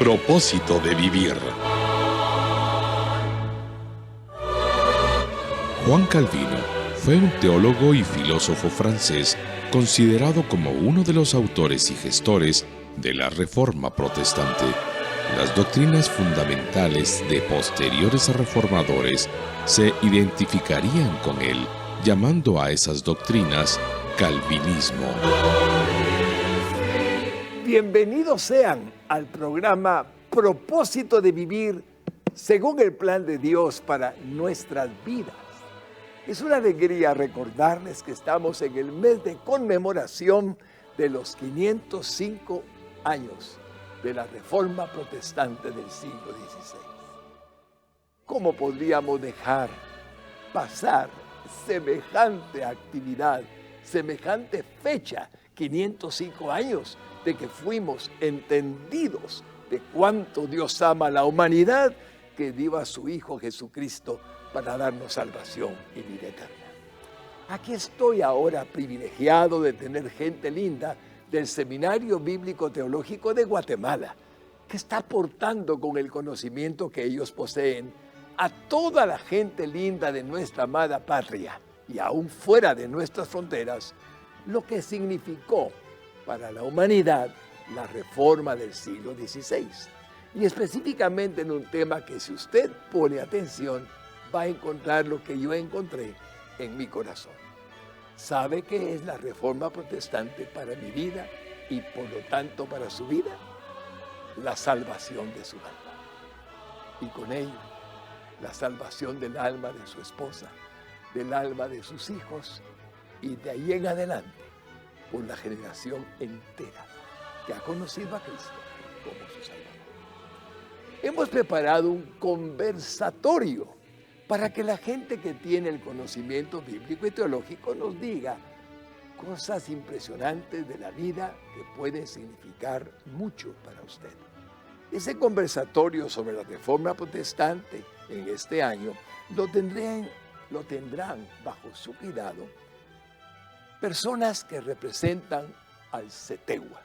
Propósito de vivir. Juan Calvino fue un teólogo y filósofo francés considerado como uno de los autores y gestores de la Reforma Protestante. Las doctrinas fundamentales de posteriores reformadores se identificarían con él, llamando a esas doctrinas calvinismo. Bienvenidos sean al programa Propósito de Vivir según el plan de Dios para nuestras vidas. Es una alegría recordarles que estamos en el mes de conmemoración de los 505 años de la Reforma Protestante del siglo XVI. ¿Cómo podríamos dejar pasar semejante actividad, semejante fecha, 505 años de que fuimos entendidos de cuánto Dios ama a la humanidad, que dio a su Hijo Jesucristo para darnos salvación y vida eterna? Aquí estoy ahora privilegiado de tener gente linda del Seminario Bíblico Teológico de Guatemala, que está aportando con el conocimiento que ellos poseen a toda la gente linda de nuestra amada patria y aún fuera de nuestras fronteras, lo que significó para la humanidad la reforma del siglo XVI. Y específicamente en un tema que, si usted pone atención, va a encontrar lo que yo encontré en mi corazón. ¿Sabe qué es la Reforma Protestante para mi vida y por lo tanto para su vida? La salvación de su alma. Y con ello, la salvación del alma de su esposa, del alma de sus hijos y de ahí en adelante, por la generación entera que ha conocido a Cristo como su Salvador. Hemos preparado un conversatorio para que la gente que tiene el conocimiento bíblico y teológico nos diga cosas impresionantes de la vida que pueden significar mucho para usted. Ese conversatorio sobre la Reforma Protestante en este año lo tendrán bajo su cuidado personas que representan al CETEGUA,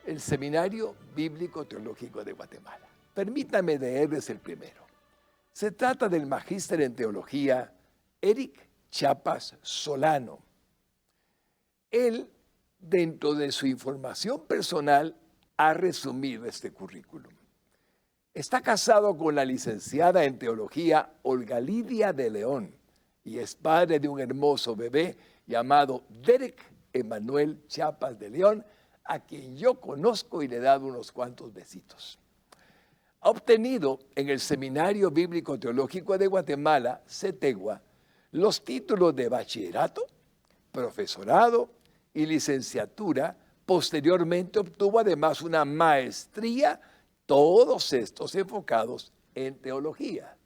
el Seminario Bíblico Teológico de Guatemala. Permítanme leerles el primero. Se trata del magíster en teología Eric Chiapas Solano. Él, dentro de su información personal, ha resumido este currículum. Está casado con la licenciada en teología Olga Lidia de León y es padre de un hermoso bebé llamado Derek Emanuel Chiapas de León, a quien yo conozco y le he dado unos cuantos besitos. Ha obtenido en el Seminario Bíblico Teológico de Guatemala, CETEGUA, los títulos de bachillerato, profesorado y licenciatura. Posteriormente obtuvo además una maestría, todos estos enfocados en teología.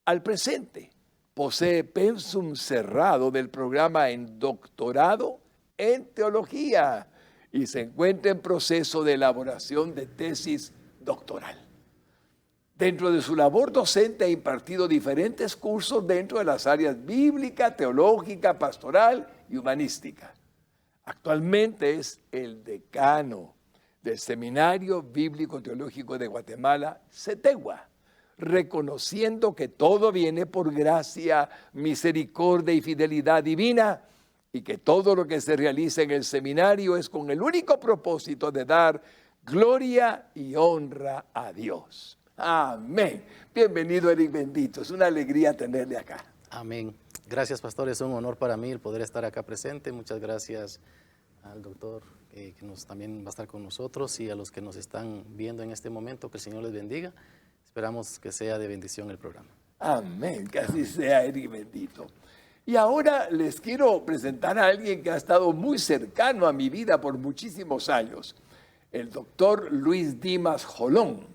Al presente, posee pensum cerrado del programa en doctorado en teología y se encuentra en proceso de elaboración de tesis doctoral. Dentro de su labor docente ha impartido diferentes cursos dentro de las áreas bíblica, teológica, pastoral y humanística. Actualmente es el decano del Seminario Bíblico Teológico de Guatemala, CETEGUA, reconociendo que todo viene por gracia, misericordia y fidelidad divina, y que todo lo que se realiza en el seminario es con el único propósito de dar gloria y honra a Dios. Amén. Bienvenido, Eric Bendito. Es una alegría tenerle acá. Amén. Gracias, pastor. Es un honor para mí el poder estar acá presente. Muchas gracias al doctor que también va a estar con nosotros y a los que nos están viendo en este momento. Que el Señor les bendiga. Esperamos que sea de bendición el programa. Amén. Que así sea, Eric Bendito. Y ahora les quiero presentar a alguien que ha estado muy cercano a mi vida por muchísimos años. El doctor Luis Dimas Jolón.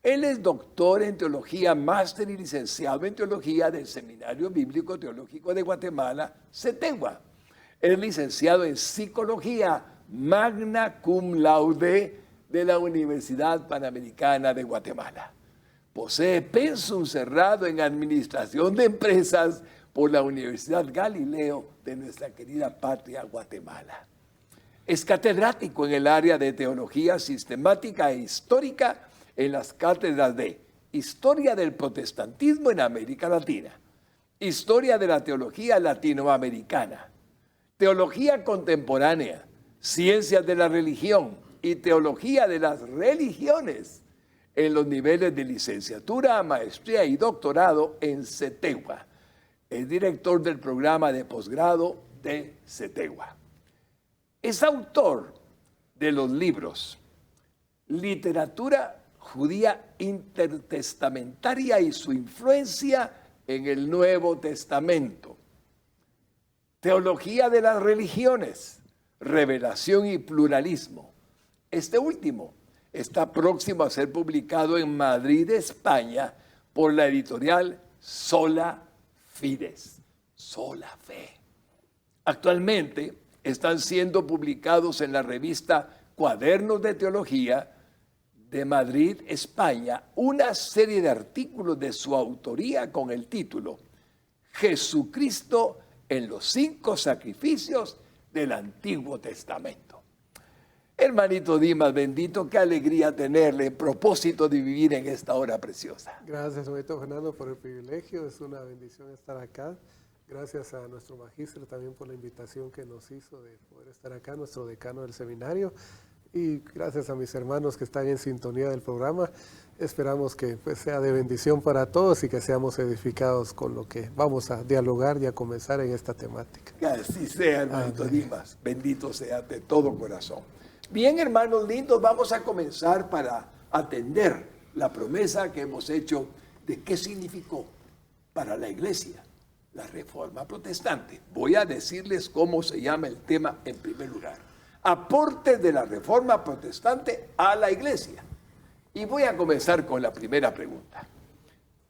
Él es doctor en teología, máster y licenciado en teología del Seminario Bíblico Teológico de Guatemala, CETEGUA. Es licenciado en psicología, magna cum laude de la Universidad Panamericana de Guatemala. Posee pensum cerrado en administración de empresas por la Universidad Galileo de nuestra querida patria Guatemala. Es catedrático en el área de teología sistemática e histórica en las cátedras de Historia del Protestantismo en América Latina, Historia de la Teología Latinoamericana, Teología Contemporánea, Ciencias de la Religión y Teología de las Religiones en los niveles de licenciatura, maestría y doctorado en CETEGUA. Es director del programa de posgrado de CETEGUA. Es autor de los libros Literatura judía intertestamentaria y su influencia en el Nuevo Testamento, Teología de las Religiones, Revelación y Pluralismo. Este último está próximo a ser publicado en Madrid, España, por la editorial Sola Fides, Sola Fe. Actualmente están siendo publicados en la revista Cuadernos de Teología de Madrid, España, una serie de artículos de su autoría con el título Jesucristo en los 5 sacrificios del Antiguo Testamento. Hermanito Dimas, bendito, qué alegría tenerle, propósito de vivir en esta hora preciosa. Gracias, hermanito Fernando, por el privilegio. Es una bendición estar acá. Gracias a nuestro magíster también por la invitación que nos hizo de poder estar acá, nuestro decano del seminario. Y gracias a mis hermanos que están en sintonía del programa. Esperamos que pues, sea de bendición para todos y que seamos edificados con lo que vamos a dialogar y a comenzar en esta temática. Que así sea, hermanito Dimas. Bendito sea de todo corazón. Bien, hermanos lindos, vamos a comenzar para atender la promesa que hemos hecho de qué significó para la iglesia la Reforma Protestante. Voy a decirles cómo se llama el tema en primer lugar. Aportes de la Reforma Protestante a la iglesia. Y voy a comenzar con la primera pregunta.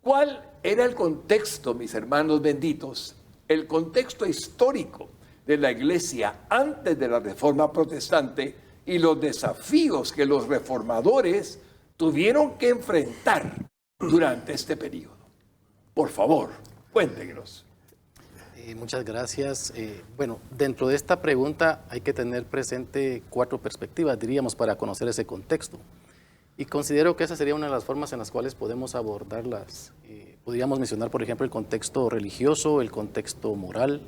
¿Cuál era el contexto, mis hermanos benditos, el contexto histórico de la iglesia antes de la Reforma Protestante y los desafíos que los reformadores tuvieron que enfrentar durante este periodo? Por favor, cuéntenos. Muchas gracias. Bueno, dentro de esta pregunta hay que tener presente 4 perspectivas, diríamos, para conocer ese contexto. Y considero que esa sería una de las formas en las cuales podemos abordarlas. Podríamos mencionar, por ejemplo, el contexto religioso, el contexto moral,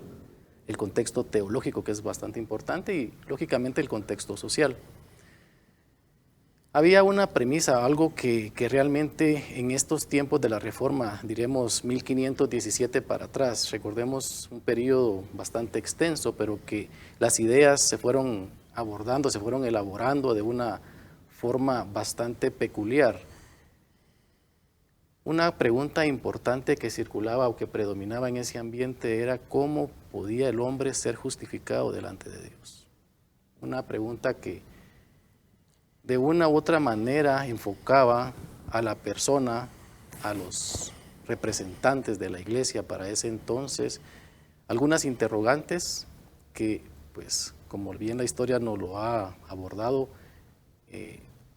el contexto teológico, que es bastante importante, y lógicamente el contexto social. Había una premisa, algo que realmente en estos tiempos de la Reforma, diremos 1517 para atrás, recordemos un periodo bastante extenso, pero que las ideas se fueron abordando, se fueron elaborando de una forma bastante peculiar. Una pregunta importante que circulaba o que predominaba en ese ambiente era cómo podía el hombre ser justificado delante de Dios. Una pregunta que de una u otra manera enfocaba a la persona, a los representantes de la iglesia para ese entonces, algunas interrogantes que, pues, como bien la historia nos lo ha abordado,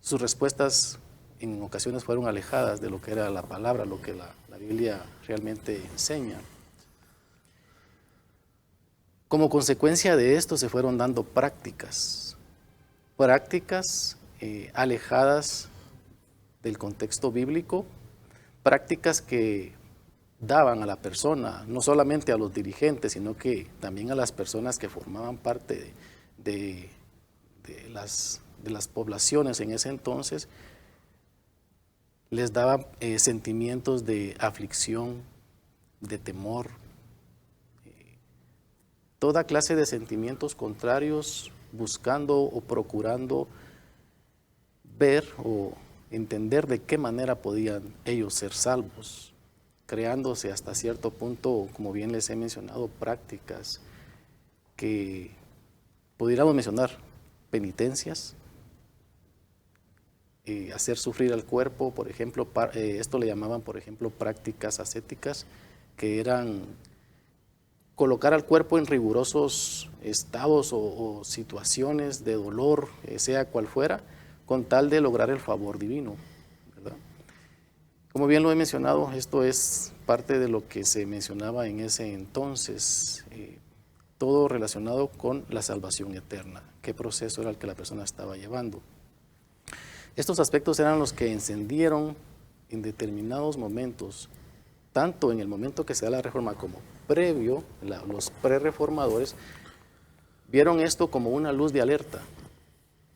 sus respuestas en ocasiones fueron alejadas de lo que era la palabra, lo que la Biblia realmente enseña. Como consecuencia de esto se fueron dando prácticas alejadas del contexto bíblico, prácticas que daban a la persona, no solamente a los dirigentes, sino que también a las personas que formaban parte de las poblaciones en ese entonces, les daba sentimientos de aflicción, de temor, toda clase de sentimientos contrarios, buscando o procurando ver o entender de qué manera podían ellos ser salvos, creándose hasta cierto punto, como bien les he mencionado, prácticas que pudiéramos mencionar penitencias, hacer sufrir al cuerpo, por ejemplo, esto le llamaban, por ejemplo, prácticas ascéticas, que eran colocar al cuerpo en rigurosos estados o situaciones de dolor, sea cual fuera, con tal de lograr el favor divino, ¿verdad? Como bien lo he mencionado, esto es parte de lo que se mencionaba en ese entonces. todo relacionado con la salvación eterna, qué proceso era el que la persona estaba llevando. Estos aspectos eran los que encendieron en determinados momentos, tanto en el momento que se da la reforma como previo, los prereformadores vieron esto como una luz de alerta,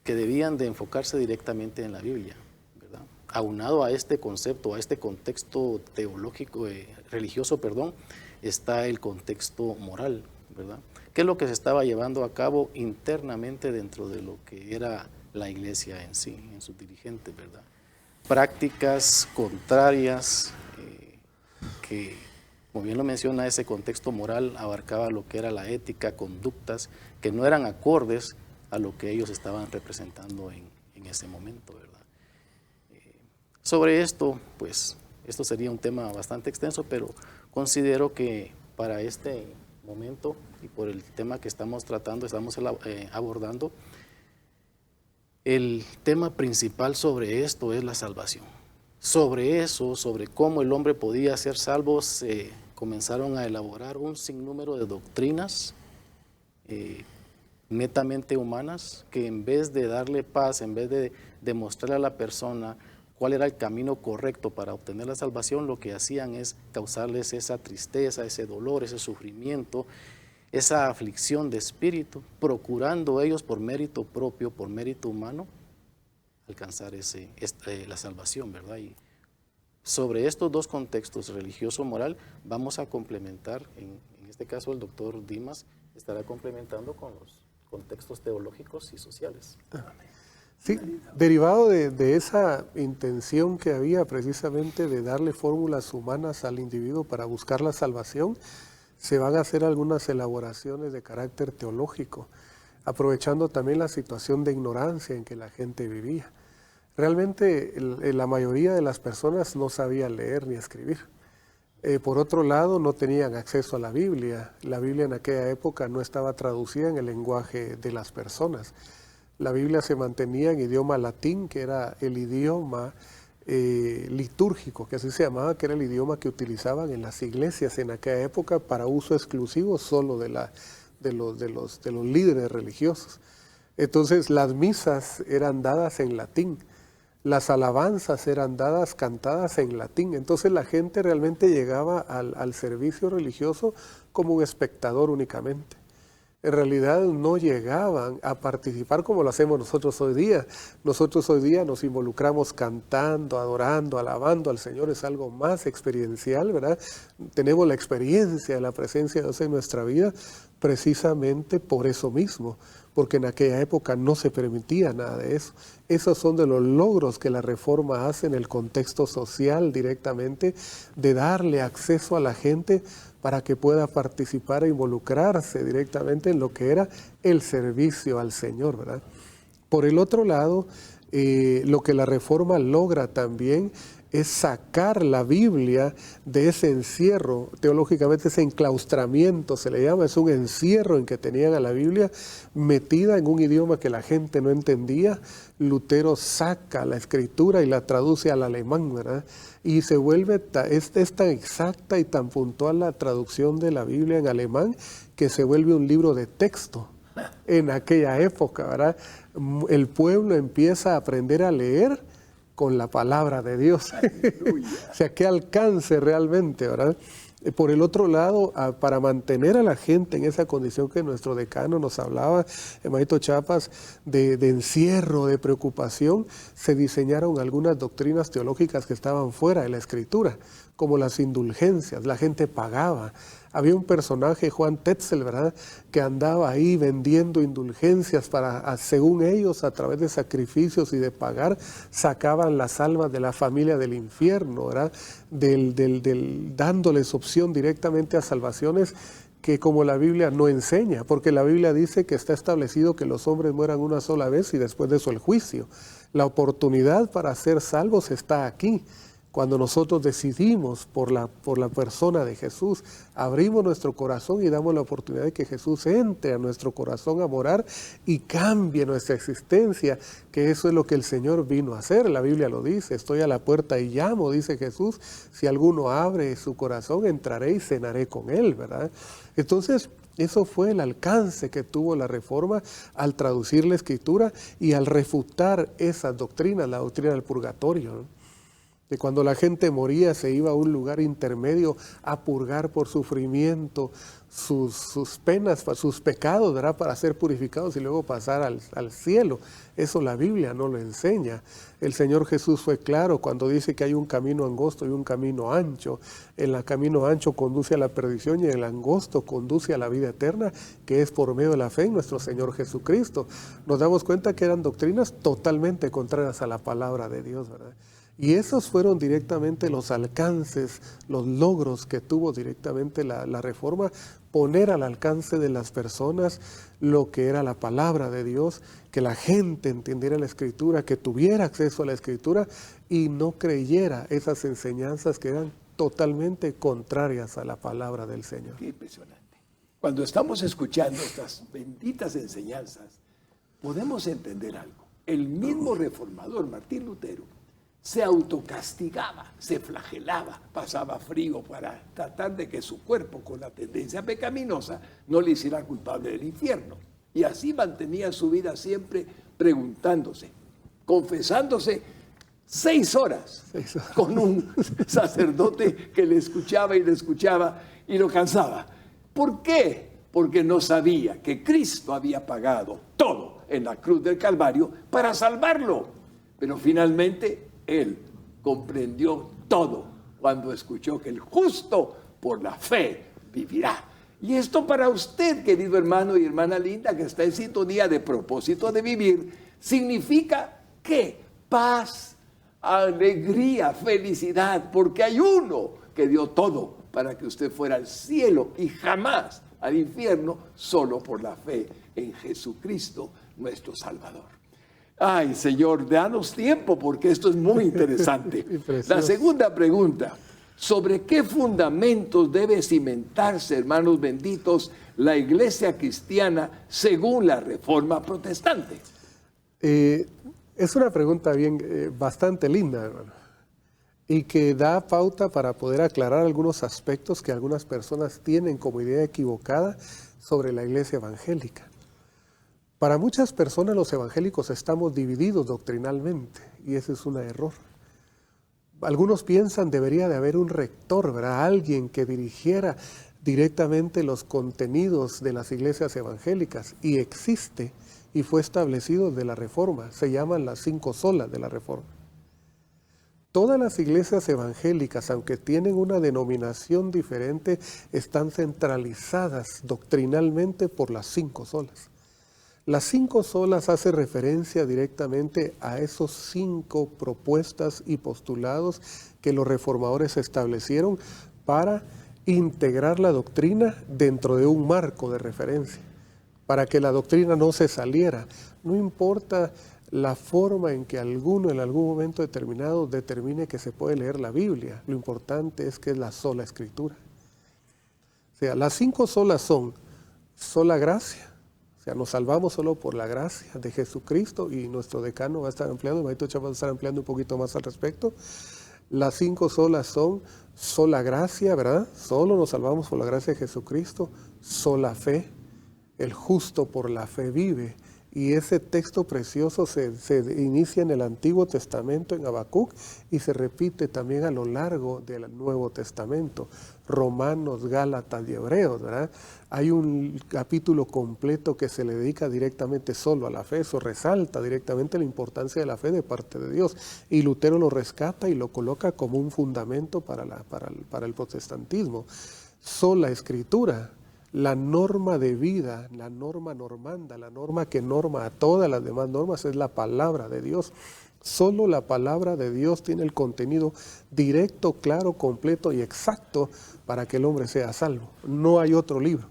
que debían de enfocarse directamente en la Biblia, ¿verdad? Aunado a este concepto, a este contexto teológico, religioso, está el contexto moral, ¿verdad? ¿Qué es lo que se estaba llevando a cabo internamente dentro de lo que era la iglesia en sí, en sus dirigentes, ¿verdad? Prácticas contrarias que, como bien lo menciona, ese contexto moral abarcaba lo que era la ética, conductas que no eran acordes a lo que ellos estaban representando en ese momento, ¿verdad? Sobre esto, pues, esto sería un tema bastante extenso, pero considero que para este momento y por el tema que estamos tratando, estamos abordando, el tema principal sobre esto es la salvación. Sobre eso, sobre cómo el hombre podía ser salvo, se comenzaron a elaborar un sinnúmero de doctrinas netamente humanas, que en vez de darle paz, en vez de demostrarle a la persona cuál era el camino correcto para obtener la salvación, lo que hacían es causarles esa tristeza, ese dolor, ese sufrimiento, esa aflicción de espíritu, procurando ellos por mérito propio, por mérito humano, alcanzar la salvación, ¿verdad? Y sobre estos dos contextos, religioso-moral, vamos a complementar, en este caso el doctor Dimas estará complementando con los contextos teológicos y sociales. Sí, derivado de esa intención que había precisamente de darle fórmulas humanas al individuo para buscar la salvación, se van a hacer algunas elaboraciones de carácter teológico, aprovechando también la situación de ignorancia en que la gente vivía. Realmente la mayoría de las personas no sabía leer ni escribir. Por otro lado, no tenían acceso a la Biblia. La Biblia en aquella época no estaba traducida en el lenguaje de las personas. La Biblia se mantenía en idioma latín, que era el idioma litúrgico, que así se llamaba, que era el idioma que utilizaban en las iglesias en aquella época para uso exclusivo solo de los líderes religiosos. Entonces las misas eran dadas en latín, las alabanzas eran dadas, cantadas en latín. Entonces la gente realmente llegaba al servicio religioso como un espectador únicamente. En realidad no llegaban a participar como lo hacemos nosotros hoy día. Nosotros hoy día nos involucramos cantando, adorando, alabando al Señor. Es algo más experiencial, ¿verdad? Tenemos la experiencia de la presencia de Dios en nuestra vida precisamente por eso mismo, porque en aquella época no se permitía nada de eso. Esos son de los logros que la Reforma hace en el contexto social directamente, de darle acceso a la gente para que pueda participar e involucrarse directamente en lo que era el servicio al Señor, ¿verdad? Por el otro lado, lo que la Reforma logra también es sacar la Biblia de ese encierro, teológicamente ese enclaustramiento se le llama, es un encierro en que tenían a la Biblia metida en un idioma que la gente no entendía. Lutero saca la escritura y la traduce al alemán, ¿verdad? Y se vuelve, es tan exacta y tan puntual la traducción de la Biblia en alemán que se vuelve un libro de texto en aquella época, ¿verdad? El pueblo empieza a aprender a leer con la palabra de Dios. O sea, qué alcance realmente, ¿verdad? Por el otro lado, para mantener a la gente en esa condición que nuestro decano nos hablaba, Emadito Chapas, de encierro, de preocupación, se diseñaron algunas doctrinas teológicas que estaban fuera de la Escritura, como las indulgencias. La gente pagaba. Había un personaje, Juan Tetzel, ¿verdad?, que andaba ahí vendiendo indulgencias para, según ellos, a través de sacrificios y de pagar, sacaban las almas de la familia del infierno, ¿verdad?, dándoles opción directamente a salvaciones que como la Biblia no enseña, porque la Biblia dice que está establecido que los hombres mueran una sola vez y después de eso el juicio. La oportunidad para ser salvos está aquí. Cuando nosotros decidimos por la persona de Jesús, abrimos nuestro corazón y damos la oportunidad de que Jesús entre a nuestro corazón a morar y cambie nuestra existencia, que eso es lo que el Señor vino a hacer. La Biblia lo dice, estoy a la puerta y llamo, dice Jesús, si alguno abre su corazón, entraré y cenaré con él, ¿verdad? Entonces, Eso fue el alcance que tuvo la Reforma al traducir la Escritura y al refutar esas doctrinas, la doctrina del purgatorio, ¿no? Que cuando la gente moría se iba a un lugar intermedio a purgar por sufrimiento sus penas, sus pecados, ¿verdad? Para ser purificados y luego pasar al cielo. Eso la Biblia no lo enseña. El Señor Jesús fue claro cuando dice que hay un camino angosto y un camino ancho. El camino ancho conduce a la perdición y el angosto conduce a la vida eterna, que es por medio de la fe en nuestro Señor Jesucristo. Nos damos cuenta que eran doctrinas totalmente contrarias a la palabra de Dios, ¿verdad? Y esos fueron directamente los alcances, los logros que tuvo directamente la Reforma, poner al alcance de las personas lo que era la palabra de Dios, que la gente entendiera la Escritura, que tuviera acceso a la Escritura y no creyera esas enseñanzas que eran totalmente contrarias a la palabra del Señor. Qué impresionante. Cuando estamos escuchando estas benditas enseñanzas, podemos entender algo. El mismo reformador Martín Lutero se autocastigaba, se flagelaba, pasaba frío para tratar de que su cuerpo, con la tendencia pecaminosa, no le hiciera culpable del infierno. Y así mantenía su vida siempre preguntándose, confesándose 6 horas con un sacerdote que le escuchaba y lo cansaba. ¿Por qué? Porque no sabía que Cristo había pagado todo en la cruz del Calvario para salvarlo. Pero finalmente él comprendió todo cuando escuchó que el justo por la fe vivirá. Y esto para usted, querido hermano y hermana linda, que está en sintonía de propósito de vivir, significa que paz, alegría, felicidad, porque hay uno que dio todo para que usted fuera al cielo y jamás al infierno, solo por la fe en Jesucristo, nuestro Salvador. Ay, Señor, danos tiempo porque esto es muy interesante. La segunda pregunta, ¿sobre qué fundamentos debe cimentarse, hermanos benditos, la iglesia cristiana según la Reforma protestante? Es una pregunta bastante linda, hermano, y que da pauta para poder aclarar algunos aspectos que algunas personas tienen como idea equivocada sobre la iglesia evangélica. Para muchas personas los evangélicos estamos divididos doctrinalmente y ese es un error. Algunos piensan debería de haber un rector, ¿verdad? Alguien que dirigiera directamente los contenidos de las iglesias evangélicas y existe y fue establecido desde la Reforma. Se llaman las 5 solas de la Reforma. Todas las iglesias evangélicas, aunque tienen una denominación diferente, están centralizadas doctrinalmente por las 5 solas. Las 5 solas hace referencia directamente a esos 5 propuestas y postulados que los reformadores establecieron para integrar la doctrina dentro de un marco de referencia, para que la doctrina no se saliera. No importa la forma en que alguno en algún momento determinado determine que se puede leer la Biblia, lo importante es que es la sola Escritura. O sea, las 5 solas son sola gracia. O sea, nos salvamos solo por la gracia de Jesucristo y nuestro decano va a estar ampliando, Maito Chapa va a estar ampliando un poquito más al respecto. Las 5 solas son sola gracia, ¿verdad? Solo nos salvamos por la gracia de Jesucristo, sola fe, el justo por la fe vive. Y ese texto precioso se inicia en el Antiguo Testamento, en Habacuc, y se repite también a lo largo del Nuevo Testamento, Romanos, Gálatas y Hebreos, ¿verdad? Hay un capítulo completo que se le dedica directamente solo a la fe, eso resalta directamente la importancia de la fe de parte de Dios, y Lutero lo rescata y lo coloca como un fundamento para el protestantismo. Sola Escritura. La norma de vida, la norma normanda, la norma que norma a todas las demás normas es la palabra de Dios. Solo la palabra de Dios tiene el contenido directo, claro, completo y exacto para que el hombre sea salvo. No hay otro libro.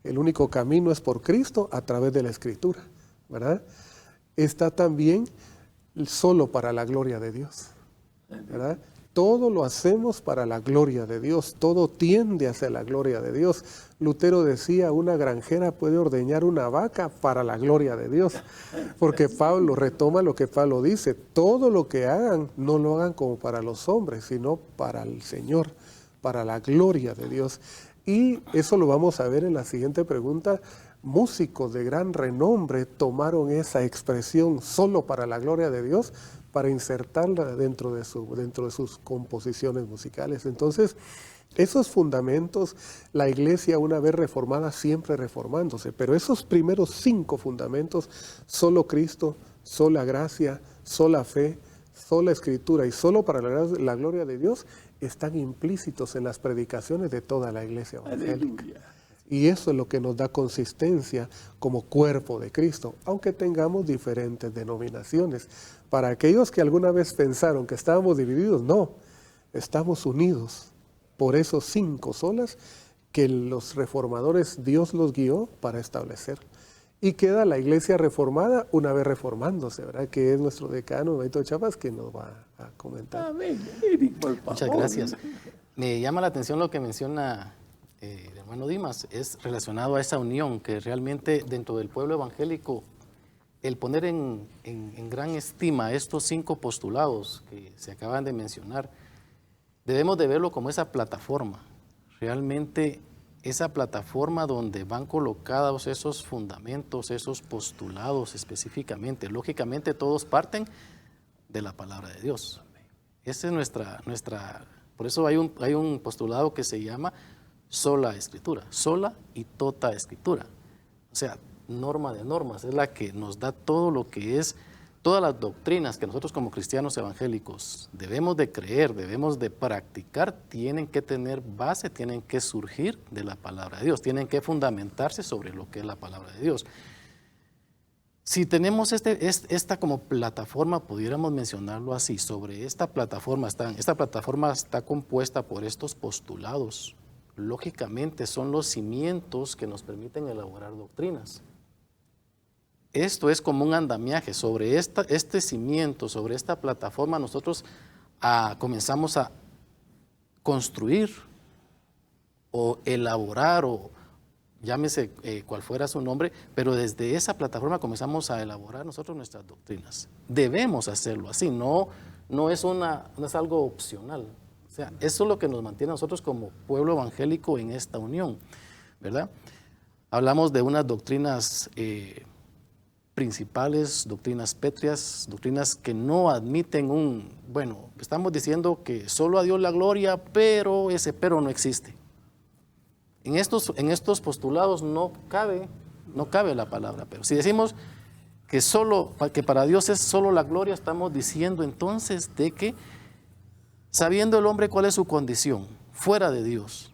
El único camino es por Cristo a través de la Escritura, ¿verdad? Está también solo para la gloria de Dios, ¿verdad? Todo lo hacemos para la gloria de Dios, todo tiende hacia la gloria de Dios. Lutero decía, una granjera puede ordeñar una vaca para la gloria de Dios, porque Pablo retoma lo que Pablo dice, todo lo que hagan, no lo hagan como para los hombres, sino para el Señor, para la gloria de Dios. Y eso lo vamos a ver en la siguiente pregunta. Músicos de gran renombre tomaron esa expresión solo para la gloria de Dios para insertarla dentro de sus composiciones musicales. Entonces, esos fundamentos, la iglesia una vez reformada siempre reformándose, pero esos primeros 5 fundamentos, solo Cristo, sola gracia, sola fe, sola escritura y solo para la gloria de Dios, están implícitos en las predicaciones de toda la iglesia evangélica. Aleluya. Y eso es lo que nos da consistencia como cuerpo de Cristo, aunque tengamos diferentes denominaciones. Para aquellos que alguna vez pensaron que estábamos divididos, no, estamos unidos por esos 5 solas que los reformadores Dios los guió para establecer. Y queda la iglesia reformada una vez reformándose, ¿verdad? Que es nuestro decano, Benito Chapas, que nos va a comentar. Amén. Eric, por favor. Muchas gracias. Me llama la atención lo que menciona el hermano Dimas, es relacionado a esa unión que realmente dentro del pueblo evangélico, el poner en gran estima estos 5 postulados que se acaban de mencionar, debemos de verlo como esa plataforma, realmente esa plataforma donde van colocados esos fundamentos, esos postulados específicamente. Lógicamente todos parten de la palabra de Dios. Esa es nuestra por eso hay un postulado que se llama sola escritura, sola y tota escritura. O sea, norma de normas, es la que nos da todo lo que es, todas las doctrinas que nosotros como cristianos evangélicos debemos de creer, debemos de practicar, tienen que tener base, tienen que surgir de la palabra de Dios, tienen que fundamentarse sobre lo que es la palabra de Dios. Si tenemos esta como plataforma, pudiéramos mencionarlo así, sobre esta plataforma está compuesta por estos postulados. Lógicamente son los cimientos que nos permiten elaborar doctrinas. Esto es como un andamiaje. Sobre este cimiento, sobre esta plataforma, nosotros comenzamos a construir o elaborar, o llámese cual fuera su nombre, pero desde esa plataforma comenzamos a elaborar nosotros nuestras doctrinas. Debemos hacerlo así, no es algo opcional. O sea, eso es lo que nos mantiene a nosotros como pueblo evangélico en esta unión, ¿verdad? Hablamos de unas doctrinas principales, doctrinas pétreas, doctrinas que no admiten estamos diciendo que solo a Dios la gloria, pero ese pero no existe. En estos postulados no cabe la palabra pero. Si decimos que para Dios es solo la gloria, estamos diciendo entonces de que sabiendo el hombre cuál es su condición, fuera de Dios,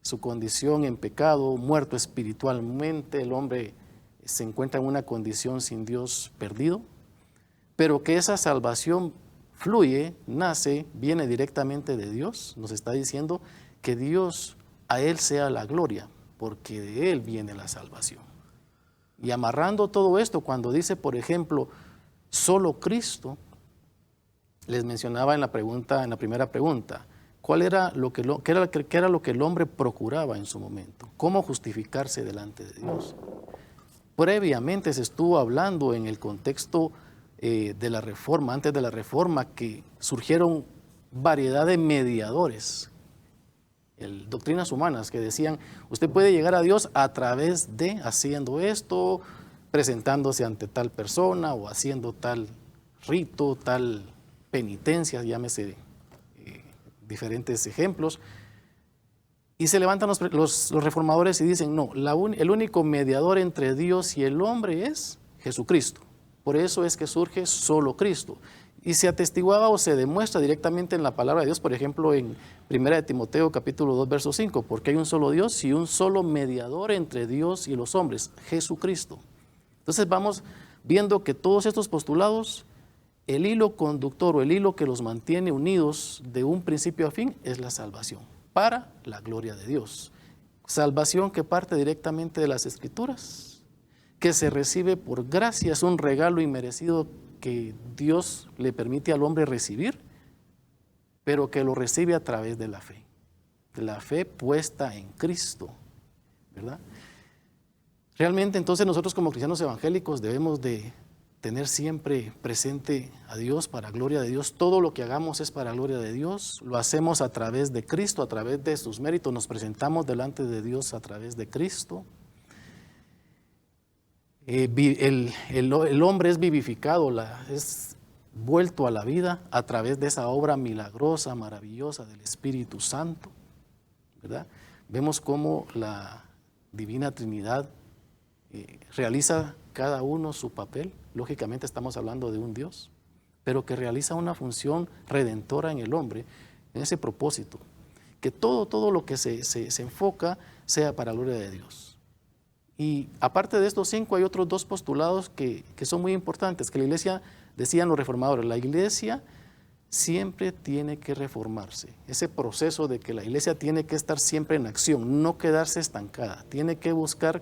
su condición en pecado, muerto espiritualmente, el hombre se encuentra en una condición sin Dios perdido, pero que esa salvación fluye, nace, viene directamente de Dios, nos está diciendo que Dios, a Él sea la gloria, porque de Él viene la salvación. Y amarrando todo esto, cuando dice, por ejemplo, solo Cristo, les mencionaba en la primera pregunta, ¿qué era lo que el hombre procuraba en su momento? ¿Cómo justificarse delante de Dios? Previamente se estuvo hablando en el contexto de la Reforma, antes de la Reforma, que surgieron variedad de mediadores, doctrinas humanas que decían, usted puede llegar a Dios a través de haciendo esto, presentándose ante tal persona o haciendo tal rito, tal penitencia, llámese diferentes ejemplos, y se levantan los reformadores y dicen, no, el único mediador entre Dios y el hombre es Jesucristo. Por eso es que surge solo Cristo. Y se atestiguaba o se demuestra directamente en la palabra de Dios, por ejemplo, en 1 Timoteo capítulo 2, verso 5, porque hay un solo Dios y un solo mediador entre Dios y los hombres, Jesucristo. Entonces vamos viendo que todos estos postulados, el hilo conductor o el hilo que los mantiene unidos de un principio a fin es la salvación, para la gloria de Dios. Salvación que parte directamente de las Escrituras, que se recibe por gracia, es un regalo inmerecido que Dios le permite al hombre recibir, pero que lo recibe a través de la fe puesta en Cristo, ¿verdad? Realmente entonces nosotros como cristianos evangélicos debemos de tener siempre presente a Dios, para gloria de Dios. Todo lo que hagamos es para gloria de Dios. Lo hacemos a través de Cristo, a través de sus méritos. Nos presentamos delante de Dios a través de Cristo. El hombre es vivificado, es vuelto a la vida a través de esa obra milagrosa, maravillosa del Espíritu Santo, ¿verdad? Vemos cómo la Divina Trinidad realiza cada uno su papel. Lógicamente estamos hablando de un Dios, pero que realiza una función redentora en el hombre, en ese propósito, que todo lo que se enfoca sea para la gloria de Dios. Y aparte de estos 5 hay otros 2 postulados que son muy importantes, que la iglesia, decían los reformadores, la iglesia siempre tiene que reformarse. Ese proceso de que la iglesia tiene que estar siempre en acción, no quedarse estancada, tiene que buscar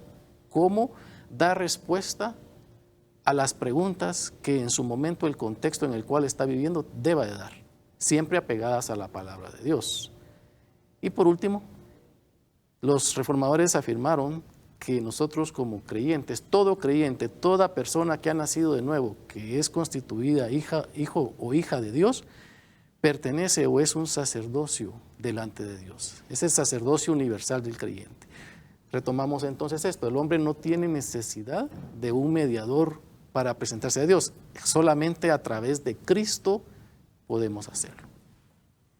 cómo dar respuesta a las preguntas que en su momento el contexto en el cual está viviendo deba de dar, siempre apegadas a la palabra de Dios. Y por último, los reformadores afirmaron que nosotros como creyentes, todo creyente, toda persona que ha nacido de nuevo, que es constituida hijo o hija de Dios, pertenece o es un sacerdocio delante de Dios. Es el sacerdocio universal del creyente. Retomamos entonces esto, el hombre no tiene necesidad de un mediador para presentarse a Dios, solamente a través de Cristo podemos hacerlo.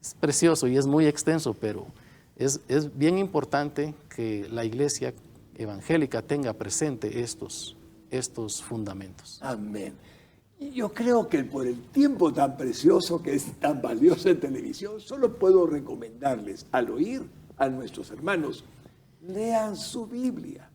Es precioso y es muy extenso, pero es bien importante que la iglesia evangélica tenga presente estos fundamentos. Amén. Y yo creo que por el tiempo tan precioso que es tan valioso en televisión, solo puedo recomendarles al oír a nuestros hermanos, lean su Biblia.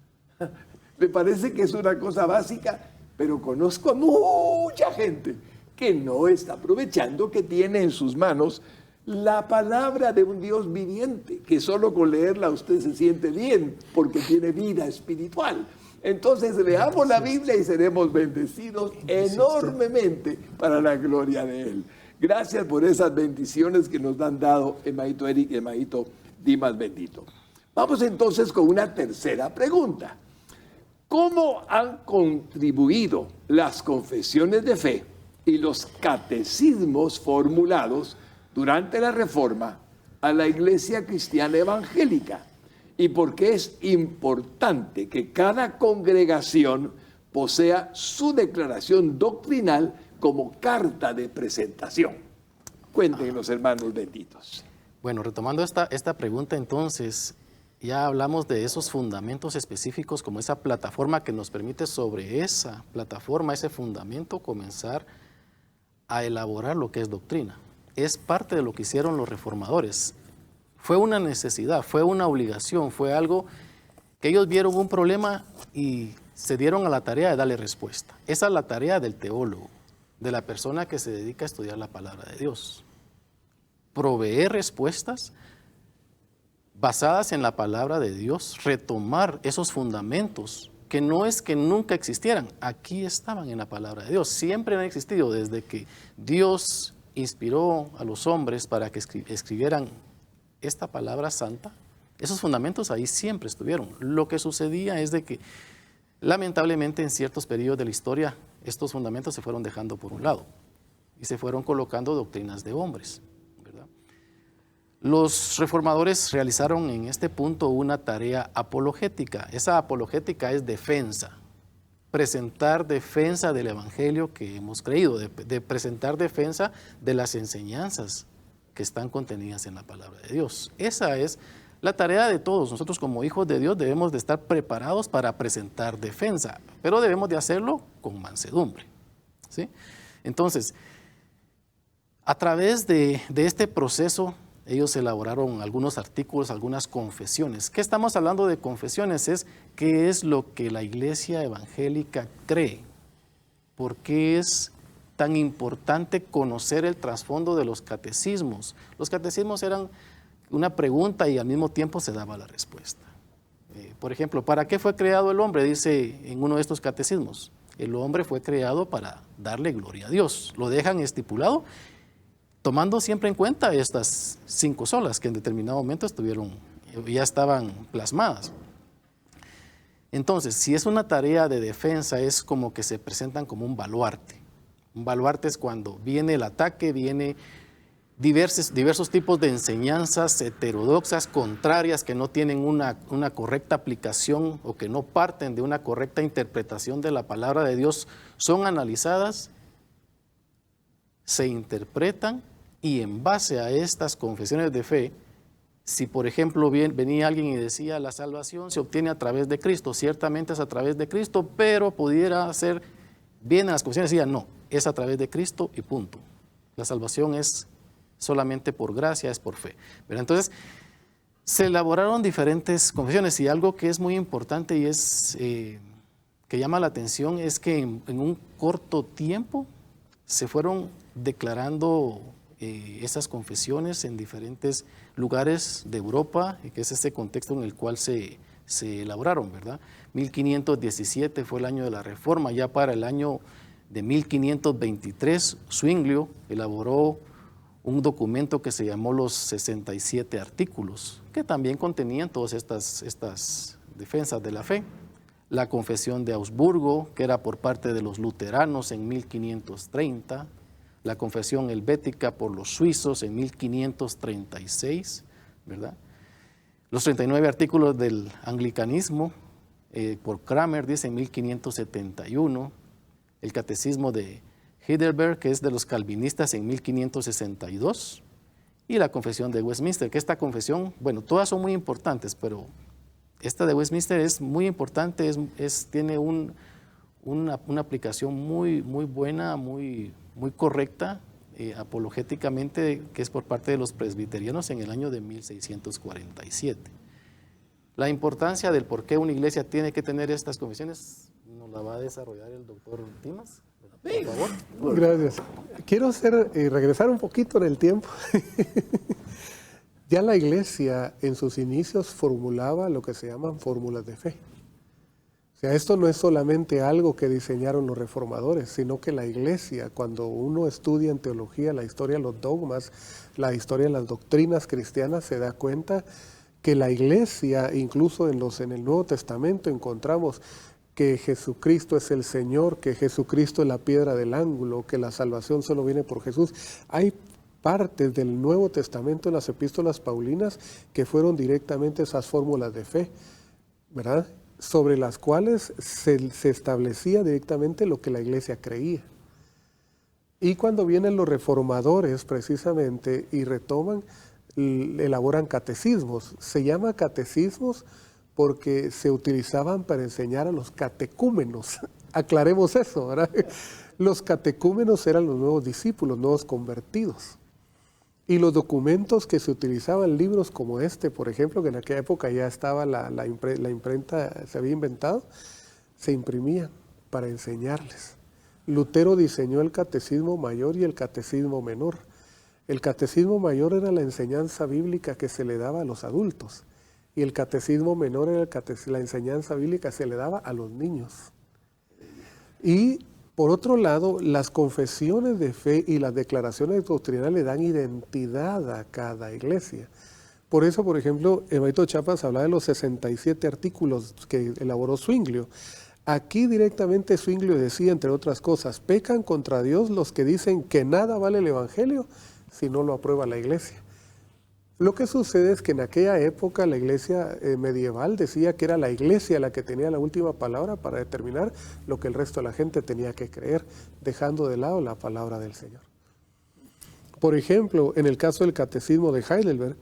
Me parece que es una cosa básica, pero conozco a mucha gente que no está aprovechando que tiene en sus manos la palabra de un Dios viviente, que solo con leerla usted se siente bien, porque tiene vida espiritual. Entonces leamos la Biblia y seremos bendecidos enormemente para la gloria de Él. Gracias por esas bendiciones que nos han dado, hermanito Eric y hermanito Dimas bendito. Vamos entonces con una tercera pregunta. ¿Cómo han contribuido las confesiones de fe y los catecismos formulados durante la Reforma a la Iglesia Cristiana Evangélica? ¿Y por qué es importante que cada congregación posea su declaración doctrinal como carta de presentación? Cuéntenos, hermanos benditos. Bueno, retomando esta pregunta entonces, ya hablamos de esos fundamentos específicos como esa plataforma que nos permite sobre esa plataforma, ese fundamento, comenzar a elaborar lo que es doctrina. Es parte de lo que hicieron los reformadores. Fue una necesidad, fue una obligación, fue algo que ellos vieron un problema y se dieron a la tarea de darle respuesta. Esa es la tarea del teólogo, de la persona que se dedica a estudiar la palabra de Dios. Proveer respuestas basadas en la palabra de Dios, retomar esos fundamentos que no es que nunca existieran, aquí estaban en la palabra de Dios, siempre han existido desde que Dios inspiró a los hombres para que escribieran esta palabra santa. Esos fundamentos ahí siempre estuvieron. Lo que sucedía es de que lamentablemente en ciertos periodos de la historia estos fundamentos se fueron dejando por un lado y se fueron colocando doctrinas de hombres, ¿verdad? Los reformadores realizaron en este punto una tarea apologética. Esa apologética es defensa, presentar defensa del evangelio que hemos creído, de presentar defensa de las enseñanzas que están contenidas en la palabra de Dios. Esa es la tarea de todos. Nosotros como hijos de Dios debemos de estar preparados para presentar defensa, pero debemos de hacerlo con mansedumbre, ¿sí? Entonces, a través de este proceso, ellos elaboraron algunos artículos, algunas confesiones. ¿Qué estamos hablando de confesiones? Es qué es lo que la iglesia evangélica cree. ¿Por qué es tan importante conocer el trasfondo de los catecismos? Los catecismos eran una pregunta y al mismo tiempo se daba la respuesta. Por ejemplo, ¿para qué fue creado el hombre? Dice en uno de estos catecismos, el hombre fue creado para darle gloria a Dios. Lo dejan estipulado, tomando siempre en cuenta estas 5 solas que en determinado momento ya estaban plasmadas. Entonces, si es una tarea de defensa, es como que se presentan como un baluarte. Un baluarte es cuando viene el ataque, viene diversos tipos de enseñanzas heterodoxas, contrarias, que no tienen una correcta aplicación o que no parten de una correcta interpretación de la palabra de Dios, son analizadas, se interpretan y en base a estas confesiones de fe, si por ejemplo venía alguien y decía la salvación se obtiene a través de Cristo, ciertamente es a través de Cristo, pero pudiera ser, vienen las confesiones y decían no, es a través de Cristo y punto. La salvación es solamente por gracia, es por fe. Pero entonces, se elaboraron diferentes confesiones y algo que es muy importante y es que llama la atención es que en un corto tiempo se fueron declarando esas confesiones en diferentes lugares de Europa, y que es este contexto en el cual se elaboraron, ¿verdad? 1517 fue el año de la Reforma, ya para el año de 1523 Zwinglio elaboró un documento que se llamó los 67 artículos, que también contenían todas estas defensas de la fe. La Confesión de Augsburgo, que era por parte de los luteranos en 1530, la Confesión Helvética por los suizos en 1536, ¿verdad? Los 39 artículos del anglicanismo por Cranmer, dice, en 1571, el Catecismo de Heidelberg, que es de los calvinistas, en 1562, y la Confesión de Westminster, que esta confesión, bueno, todas son muy importantes, pero esta de Westminster es muy importante, tiene una aplicación muy buena, muy correcta, apologéticamente, que es por parte de los presbiterianos en el año de 1647. La importancia del por qué una iglesia tiene que tener estas confesiones nos la va a desarrollar el doctor Dimas. Por favor. Gracias. Quiero regresar un poquito en el tiempo. Ya la iglesia en sus inicios formulaba lo que se llaman fórmulas de fe. O sea, esto no es solamente algo que diseñaron los reformadores, sino que la iglesia, cuando uno estudia en teología la historia de los dogmas, la historia de las doctrinas cristianas, se da cuenta que la iglesia, incluso en el Nuevo Testamento, encontramos que Jesucristo es el Señor, que Jesucristo es la piedra del ángulo, que la salvación solo viene por Jesús. Hay partes del Nuevo Testamento en las epístolas paulinas que fueron directamente esas fórmulas de fe, ¿verdad?, sobre las cuales se establecía directamente lo que la iglesia creía. Y cuando vienen los reformadores precisamente y retoman, elaboran catecismos. Se llama catecismos porque se utilizaban para enseñar a los catecúmenos. Aclaremos eso, ¿verdad? Los catecúmenos eran los nuevos discípulos, nuevos convertidos. Y los documentos que se utilizaban, libros como este, por ejemplo, que en aquella época ya estaba la imprenta, se había inventado, se imprimían para enseñarles. Lutero diseñó el catecismo mayor y el catecismo menor. El catecismo mayor era la enseñanza bíblica que se le daba a los adultos, y el catecismo menor era la enseñanza bíblica que se le daba a los niños. Y por otro lado, las confesiones de fe y las declaraciones doctrinales le dan identidad a cada iglesia. Por eso, por ejemplo, Evangelito Chiapas habla de los 67 artículos que elaboró Zwinglio. Aquí directamente Zwinglio decía, entre otras cosas, pecan contra Dios los que dicen que nada vale el Evangelio si no lo aprueba la iglesia. Lo que sucede es que en aquella época la iglesia medieval decía que era la iglesia la que tenía la última palabra para determinar lo que el resto de la gente tenía que creer, dejando de lado la palabra del Señor. Por ejemplo, en el caso del Catecismo de Heidelberg,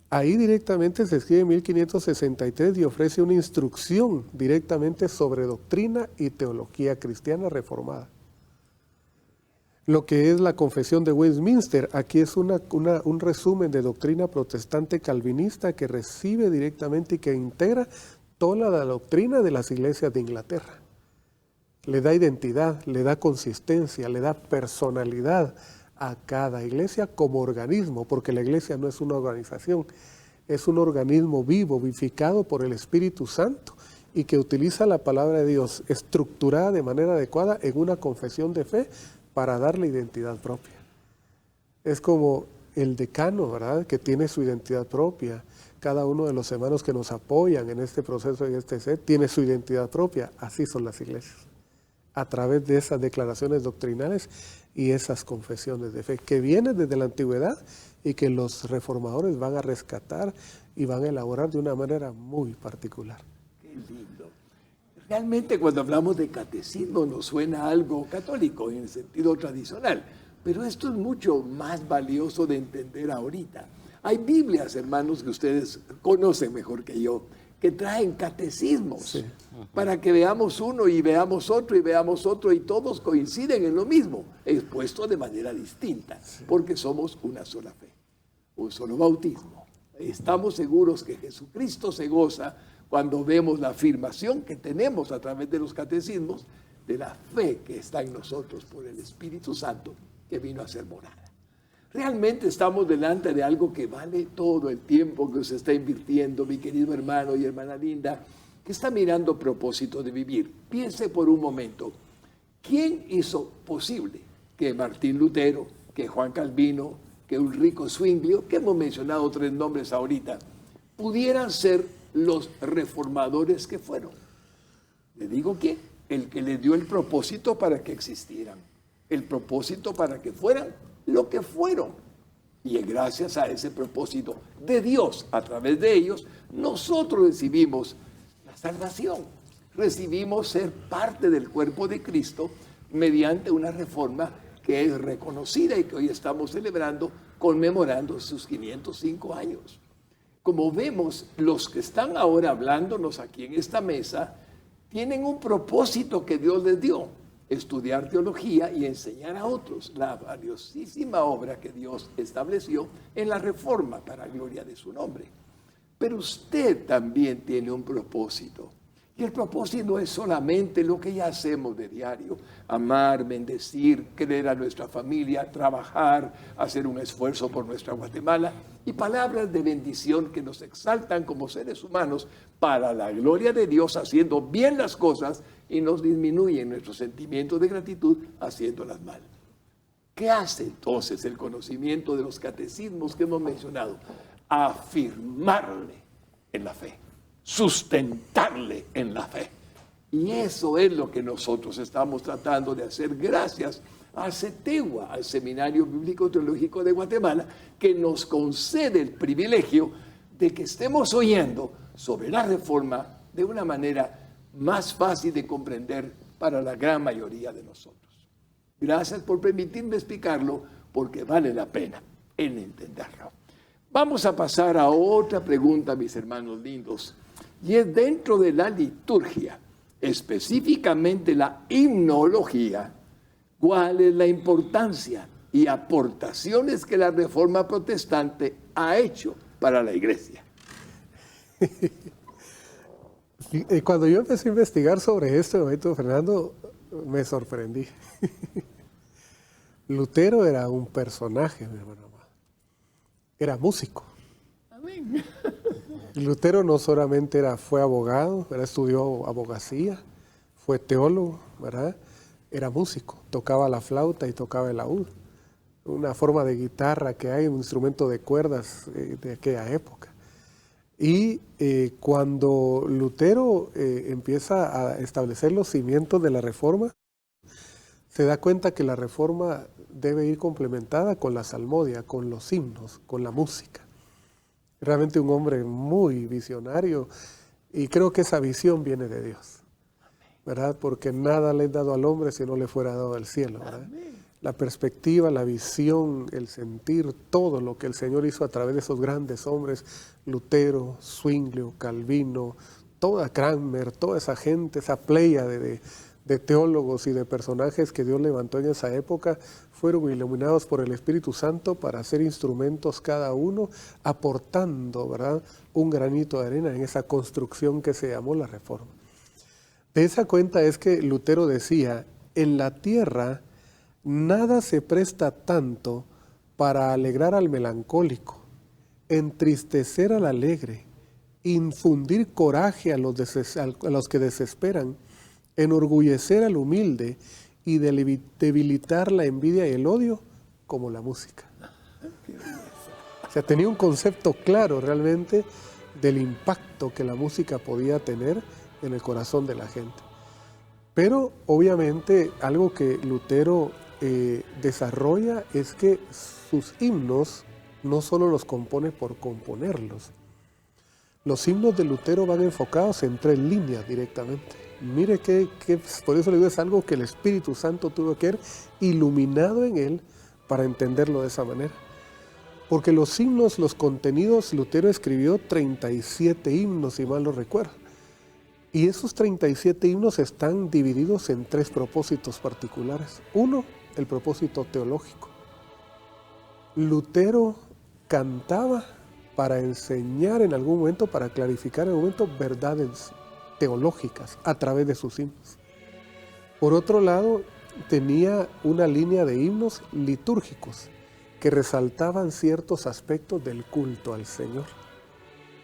ahí directamente se escribe en 1563 y ofrece una instrucción directamente sobre doctrina y teología cristiana reformada. Lo que es la Confesión de Westminster, aquí es un resumen de doctrina protestante calvinista que recibe directamente y que integra toda la doctrina de las iglesias de Inglaterra. Le da identidad, le da consistencia, le da personalidad a cada iglesia como organismo, porque la iglesia no es una organización, es un organismo vivo, vivificado por el Espíritu Santo y que utiliza la palabra de Dios estructurada de manera adecuada en una confesión de fe para darle identidad propia. Es como el decano, ¿verdad?, que tiene su identidad propia. cada uno de los hermanos que nos apoyan en este proceso, en este set, tiene su identidad propia. Así son las iglesias, a través de esas declaraciones doctrinales y esas confesiones de fe que vienen desde la antigüedad y que los reformadores van a rescatar y van a elaborar de una manera muy particular. Qué lindo. Realmente cuando hablamos de catecismo nos suena algo católico en el sentido tradicional, pero esto es mucho más valioso de entender ahorita. Hay Biblias, hermanos, que ustedes conocen mejor que yo, que traen catecismos, sí, para que veamos uno y veamos otro y veamos otro y todos coinciden en lo mismo, expuesto de manera distinta, sí, porque somos una sola fe, un solo bautismo. Estamos seguros que Jesucristo se goza cuando vemos la afirmación que tenemos a través de los catecismos de la fe que está en nosotros por el Espíritu Santo que vino a ser morada. Realmente estamos delante de algo que vale todo el tiempo que se está invirtiendo, mi querido hermano y hermana linda, que está mirando propósito de vivir. Piense por un momento, ¿quién hizo posible que Martín Lutero, que Juan Calvino, que Ulrico Zwinglio, que hemos mencionado 3 nombres ahorita, pudieran ser los reformadores que fueron? Le digo quién, el que les dio el propósito para que existieran, el propósito para que fueran lo que fueron. Y gracias a ese propósito de Dios, a través de ellos, nosotros recibimos la salvación. Recibimos ser parte del cuerpo de Cristo mediante una reforma que es reconocida y que hoy estamos celebrando, conmemorando sus 505 años. Como vemos, los que están ahora hablándonos aquí en esta mesa tienen un propósito que Dios les dio: estudiar teología y enseñar a otros la valiosísima obra que Dios estableció en la reforma para gloria de su nombre. Pero usted también tiene un propósito. Y el propósito no es solamente lo que ya hacemos de diario: amar, bendecir, querer a nuestra familia, trabajar, hacer un esfuerzo por nuestra Guatemala, y palabras de bendición que nos exaltan como seres humanos para la gloria de Dios, haciendo bien las cosas, y nos disminuyen nuestros sentimientos de gratitud haciéndolas mal. ¿Qué hace entonces el conocimiento de los catecismos que hemos mencionado? Afirmarle en la fe, sustentarle en la fe. Y eso es lo que nosotros estamos tratando de hacer gracias a CETEGUA, al Seminario Bíblico Teológico de Guatemala, que nos concede el privilegio de que estemos oyendo sobre la reforma de una manera más fácil de comprender para la gran mayoría de nosotros. Gracias por permitirme explicarlo, porque vale la pena en entenderlo. Vamos a pasar a otra pregunta, mis hermanos lindos, y es dentro de la liturgia, específicamente la himnología. ¿Cuál es la importancia y aportaciones que la Reforma Protestante ha hecho para la Iglesia? Cuando yo empecé a investigar sobre este momento, Fernando, me sorprendí. Lutero era un personaje, mi hermano. Era músico. Amén. Lutero no solamente fue abogado, estudió abogacía, fue teólogo, ¿verdad? Era músico, tocaba la flauta y tocaba el laúd, una forma de guitarra que hay, un instrumento de cuerdas de aquella época. Y cuando Lutero empieza a establecer los cimientos de la Reforma, se da cuenta que la Reforma debe ir complementada con la salmodia, con los himnos, con la música. Realmente un hombre muy visionario, y creo que esa visión viene de Dios, ¿verdad? Porque nada le es dado al hombre si no le fuera dado del cielo, ¿verdad? La perspectiva, la visión, el sentir, todo lo que el Señor hizo a través de esos grandes hombres, Lutero, Zwinglio, Calvino, toda Cranmer, toda esa gente, esa playa de teólogos y de personajes que Dios levantó en esa época, fueron iluminados por el Espíritu Santo para ser instrumentos cada uno, aportando, ¿verdad?, un granito de arena en esa construcción que se llamó la Reforma. De esa cuenta es que Lutero decía: en la tierra nada se presta tanto para alegrar al melancólico, entristecer al alegre, infundir coraje a los que desesperan, enorgullecer al humilde y debilitar la envidia y el odio, como la música. O sea, tenía un concepto claro realmente del impacto que la música podía tener en el corazón de la gente. Pero obviamente algo que Lutero desarrolla es que sus himnos no solo los compone por componerlos. Los himnos de Lutero van enfocados en 3 líneas directamente. Mire que por eso le digo, es algo que el Espíritu Santo tuvo que haber iluminado en él para entenderlo de esa manera. Porque los himnos, los contenidos, Lutero escribió 37 himnos, si mal no recuerdo. Y esos 37 himnos están divididos en 3 propósitos particulares. Uno, el propósito teológico. Lutero cantaba para enseñar en algún momento, para clarificar en algún momento verdades teológicas a través de sus himnos. Por otro lado, tenía una línea de himnos litúrgicos que resaltaban ciertos aspectos del culto al Señor.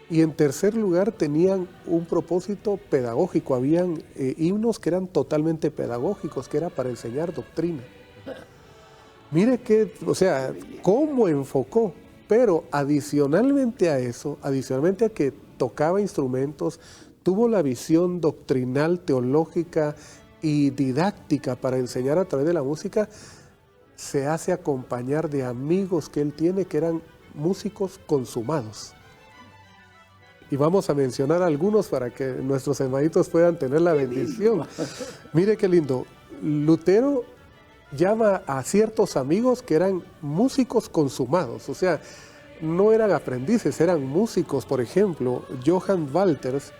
Y en tercer lugar, tenían un propósito pedagógico. Habían himnos que eran totalmente pedagógicos, que era para enseñar doctrina. Mire que, o sea, cómo enfocó. Pero adicionalmente a eso, adicionalmente a que tocaba instrumentos, tuvo la visión doctrinal, teológica y didáctica para enseñar a través de la música. Se hace acompañar de amigos que él tiene que eran músicos consumados. Y vamos a mencionar algunos para que nuestros hermanitos puedan tener la bendición. Mire qué lindo. Lutero llama a ciertos amigos que eran músicos consumados, o sea, no eran aprendices, eran músicos. Por ejemplo, Johann Walters,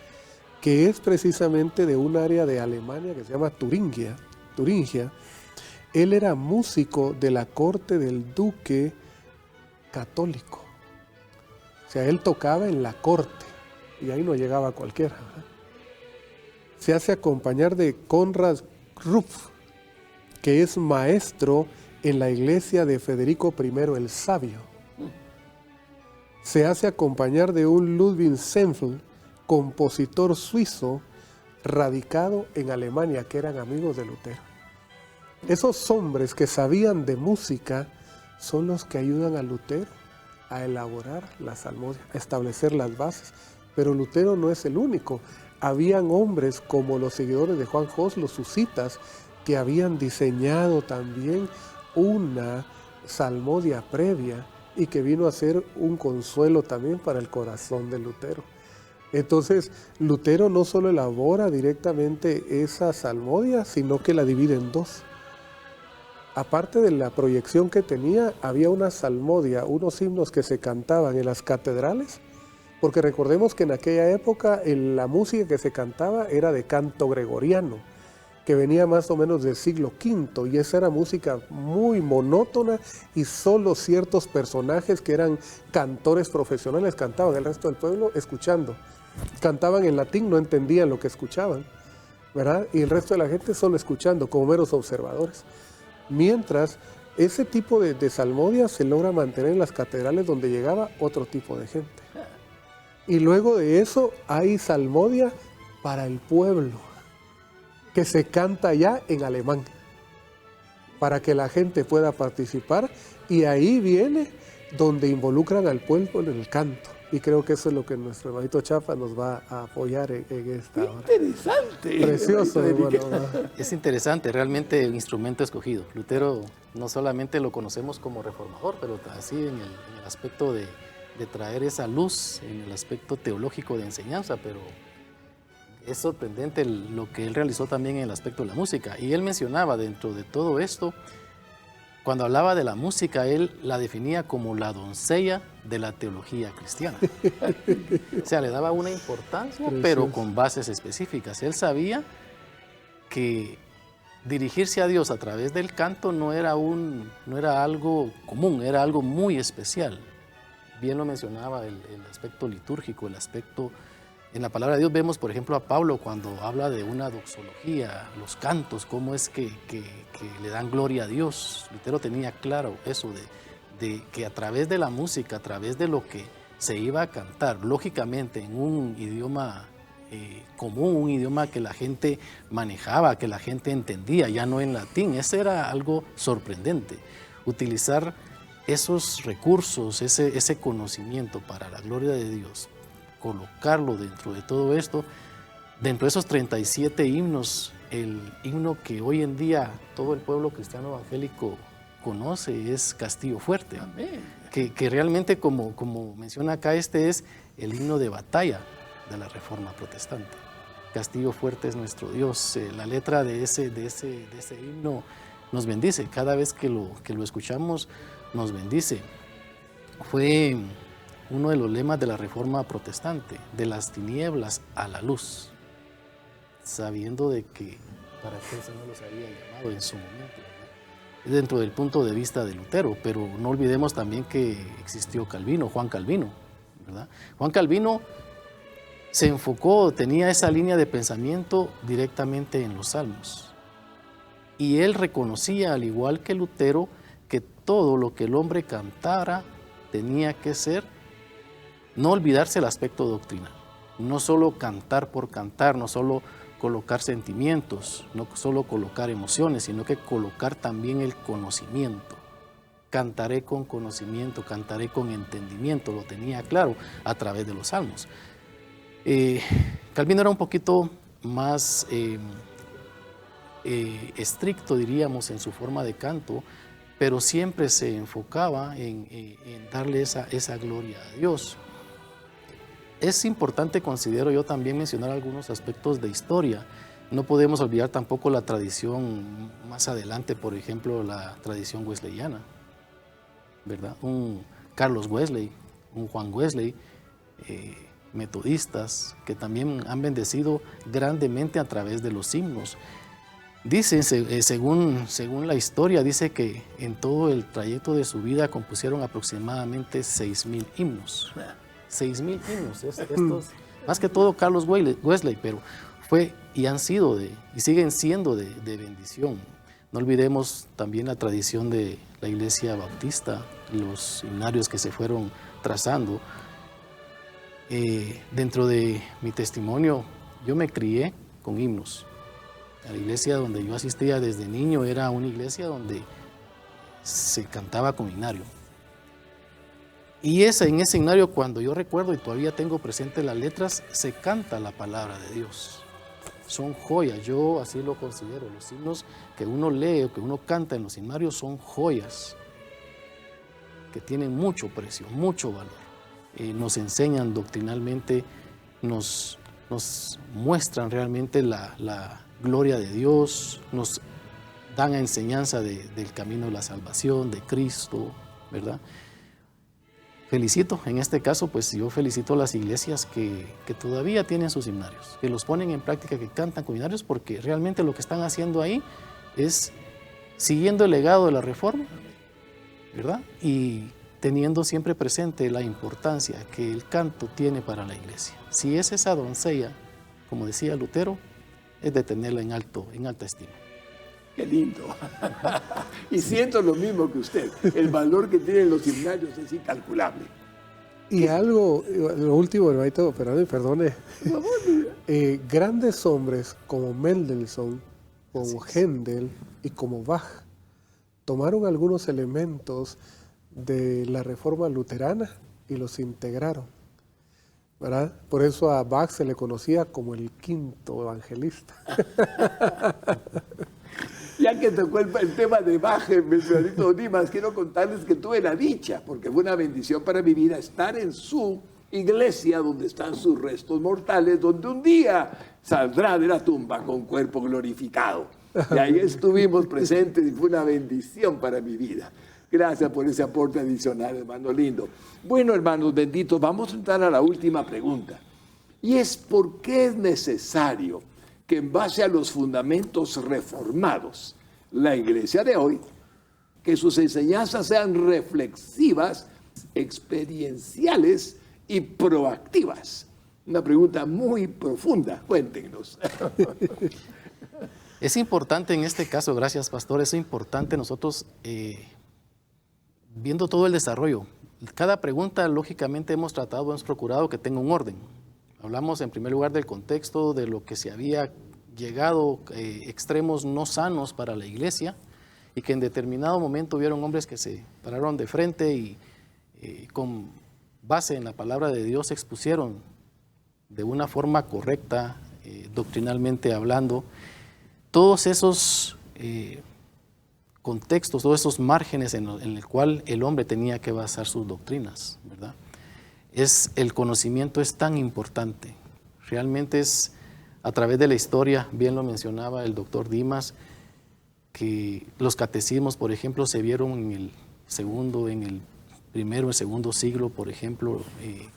que es precisamente de un área de Alemania que se llama Turingia. Él era músico de la corte del duque católico. O sea, él tocaba en la corte y ahí no llegaba cualquiera, ¿verdad? Se hace acompañar de Konrad Rupf, que es maestro en la iglesia de Federico I el Sabio. Se hace acompañar de un Ludwig Senfl, compositor suizo radicado en Alemania, que eran amigos de Lutero. Esos hombres que sabían de música son los que ayudan a Lutero a elaborar la salmodia, a establecer las bases. Pero Lutero no es el único. Habían hombres como los seguidores de Juan Hus, los husitas, que habían diseñado también una salmodia previa y que vino a ser un consuelo también para el corazón de Lutero. Entonces, Lutero no solo elabora directamente esa salmodia, sino que la divide en 2. Aparte de la proyección que tenía, había una salmodia, unos himnos que se cantaban en las catedrales, porque recordemos que en aquella época la música que se cantaba era de canto gregoriano, que venía más o menos del siglo V, y esa era música muy monótona y solo ciertos personajes que eran cantores profesionales cantaban, el resto del pueblo escuchando. Cantaban en latín, no entendían lo que escuchaban, ¿verdad? Y el resto de la gente solo escuchando, como meros observadores. Mientras, ese tipo de salmodia se logra mantener en las catedrales donde llegaba otro tipo de gente. Y luego de eso hay salmodia para el pueblo, que se canta ya en alemán, para que la gente pueda participar, y ahí viene donde involucran al pueblo en el canto. Y creo que eso es lo que nuestro hermanito Chapa nos va a apoyar en esta hora. Interesante. Precioso, hermano. Es interesante, realmente el instrumento escogido. Lutero no solamente lo conocemos como reformador, pero así en el aspecto de traer esa luz, en el aspecto teológico de enseñanza, pero es sorprendente lo que él realizó también en el aspecto de la música. Y él mencionaba dentro de todo esto, cuando hablaba de la música, él la definía como la doncella de la teología cristiana. O sea, le daba una importancia, pero con bases específicas. Él sabía que dirigirse a Dios a través del canto no era algo común, era algo muy especial. Bien lo mencionaba el aspecto litúrgico, el aspecto... En la palabra de Dios vemos, por ejemplo, a Pablo cuando habla de una doxología, los cantos, cómo es que le dan gloria a Dios. Lutero tenía claro eso de que a través de la música, a través de lo que se iba a cantar, lógicamente en un idioma común, un idioma que la gente manejaba, que la gente entendía, ya no en latín. Ese era algo sorprendente. Utilizar esos recursos, ese conocimiento para la gloria de Dios, colocarlo dentro de todo esto, dentro de esos 37 himnos, el himno que hoy en día todo el pueblo cristiano evangélico conoce es Castillo Fuerte. Que realmente, como menciona acá, este es el himno de batalla de la Reforma Protestante. Castillo Fuerte es nuestro Dios. La letra de ese himno nos bendice. Cada vez que lo escuchamos, nos bendice. Fue uno de los lemas de la Reforma Protestante, de las tinieblas a la luz, sabiendo de que para qué el Señor los había llamado en su momento, ¿verdad? Dentro del punto de vista de Lutero, pero no olvidemos también que existió Calvino, Juan Calvino, ¿verdad? Juan Calvino se enfocó, tenía esa línea de pensamiento directamente en los salmos. Y él reconocía, al igual que Lutero, que todo lo que el hombre cantara tenía que ser, no olvidarse el aspecto doctrinal. No solo cantar por cantar, no solo colocar sentimientos, no solo colocar emociones, sino que colocar también el conocimiento. Cantaré con conocimiento, cantaré con entendimiento, lo tenía claro a través de los salmos. Calvino era un poquito más estricto, diríamos, en su forma de canto, pero siempre se enfocaba en darle esa gloria a Dios. Es importante, considero yo, también mencionar algunos aspectos de historia. No podemos olvidar tampoco la tradición más adelante, por ejemplo, la tradición wesleyana, ¿verdad? Un Carlos Wesley, un Juan Wesley, metodistas, que también han bendecido grandemente a través de los himnos. Dice, según la historia, dice que en todo el trayecto de su vida compusieron aproximadamente 6,000 himnos. 6,000 himnos, estos, más que todo Carlos Wesley, pero fue y han sido y siguen siendo de bendición. No olvidemos también la tradición de la Iglesia Bautista, los himnarios que se fueron trazando. Dentro de mi testimonio, yo me crié con himnos. La iglesia donde yo asistía desde niño era una iglesia donde se cantaba con himnario. Y en ese himnario, cuando yo recuerdo y todavía tengo presente las letras, se canta la palabra de Dios. Son joyas, yo así lo considero. Los himnos que uno lee o que uno canta en los himnarios son joyas que tienen mucho precio, mucho valor. Nos enseñan doctrinalmente, nos muestran realmente la gloria de Dios, nos dan enseñanza del camino de la salvación, de Cristo, ¿verdad? Felicito, en este caso, pues yo felicito a las iglesias que todavía tienen sus himnarios, que los ponen en práctica, que cantan con himnarios, porque realmente lo que están haciendo ahí es siguiendo el legado de la Reforma, ¿verdad? Y teniendo siempre presente la importancia que el canto tiene para la iglesia. Si es esa doncella, como decía Lutero, es de tenerla en alta estima. Qué lindo. Y siento lo mismo que usted. El valor que tienen los himnarios es incalculable. Y algo, lo último, hermanito, perdone. Grandes hombres como Mendelssohn, como Händel y como Bach tomaron algunos elementos de la Reforma luterana y los integraron, ¿verdad? Por eso a Bach se le conocía como el quinto evangelista. Ya que tocó el tema de Bach, mencionadito Dimas, quiero contarles que tuve la dicha, porque fue una bendición para mi vida, estar en su iglesia donde están sus restos mortales, donde un día saldrá de la tumba con cuerpo glorificado. Y ahí estuvimos presentes y fue una bendición para mi vida. Gracias por ese aporte adicional, hermano lindo. Bueno, hermanos benditos, vamos a entrar a la última pregunta. Y es ¿por qué es necesario que en base a los fundamentos reformados, la iglesia de hoy, que sus enseñanzas sean reflexivas, experienciales y proactivas? Una pregunta muy profunda, cuéntenos. Es importante en este caso, gracias pastor, es importante nosotros, viendo todo el desarrollo, cada pregunta lógicamente hemos procurado que tenga un orden. Hablamos en primer lugar del contexto, de lo que se había llegado, extremos no sanos para la iglesia, y que en determinado momento hubieron hombres que se pararon de frente y con base en la palabra de Dios expusieron de una forma correcta, doctrinalmente hablando, todos esos contextos, todos esos márgenes en el cual el hombre tenía que basar sus doctrinas, ¿verdad? El conocimiento es tan importante. Realmente es a través de la historia, bien lo mencionaba el doctor Dimas, que los catecismos, por ejemplo, se vieron en el primero y segundo siglo, por ejemplo,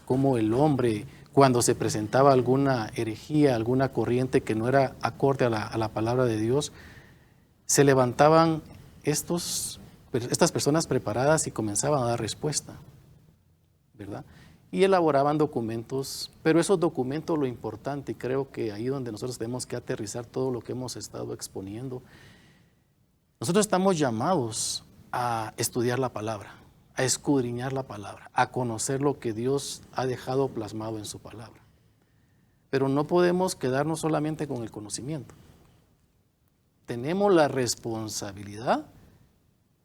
cómo el hombre, cuando se presentaba alguna herejía, alguna corriente que no era acorde a la palabra de Dios, se levantaban estas personas preparadas y comenzaban a dar respuesta, ¿verdad? Y elaboraban documentos, pero esos documentos, lo importante, y creo que ahí donde nosotros tenemos que aterrizar todo lo que hemos estado exponiendo, nosotros estamos llamados a estudiar la palabra, a escudriñar la palabra, a conocer lo que Dios ha dejado plasmado en su palabra. Pero no podemos quedarnos solamente con el conocimiento. Tenemos la responsabilidad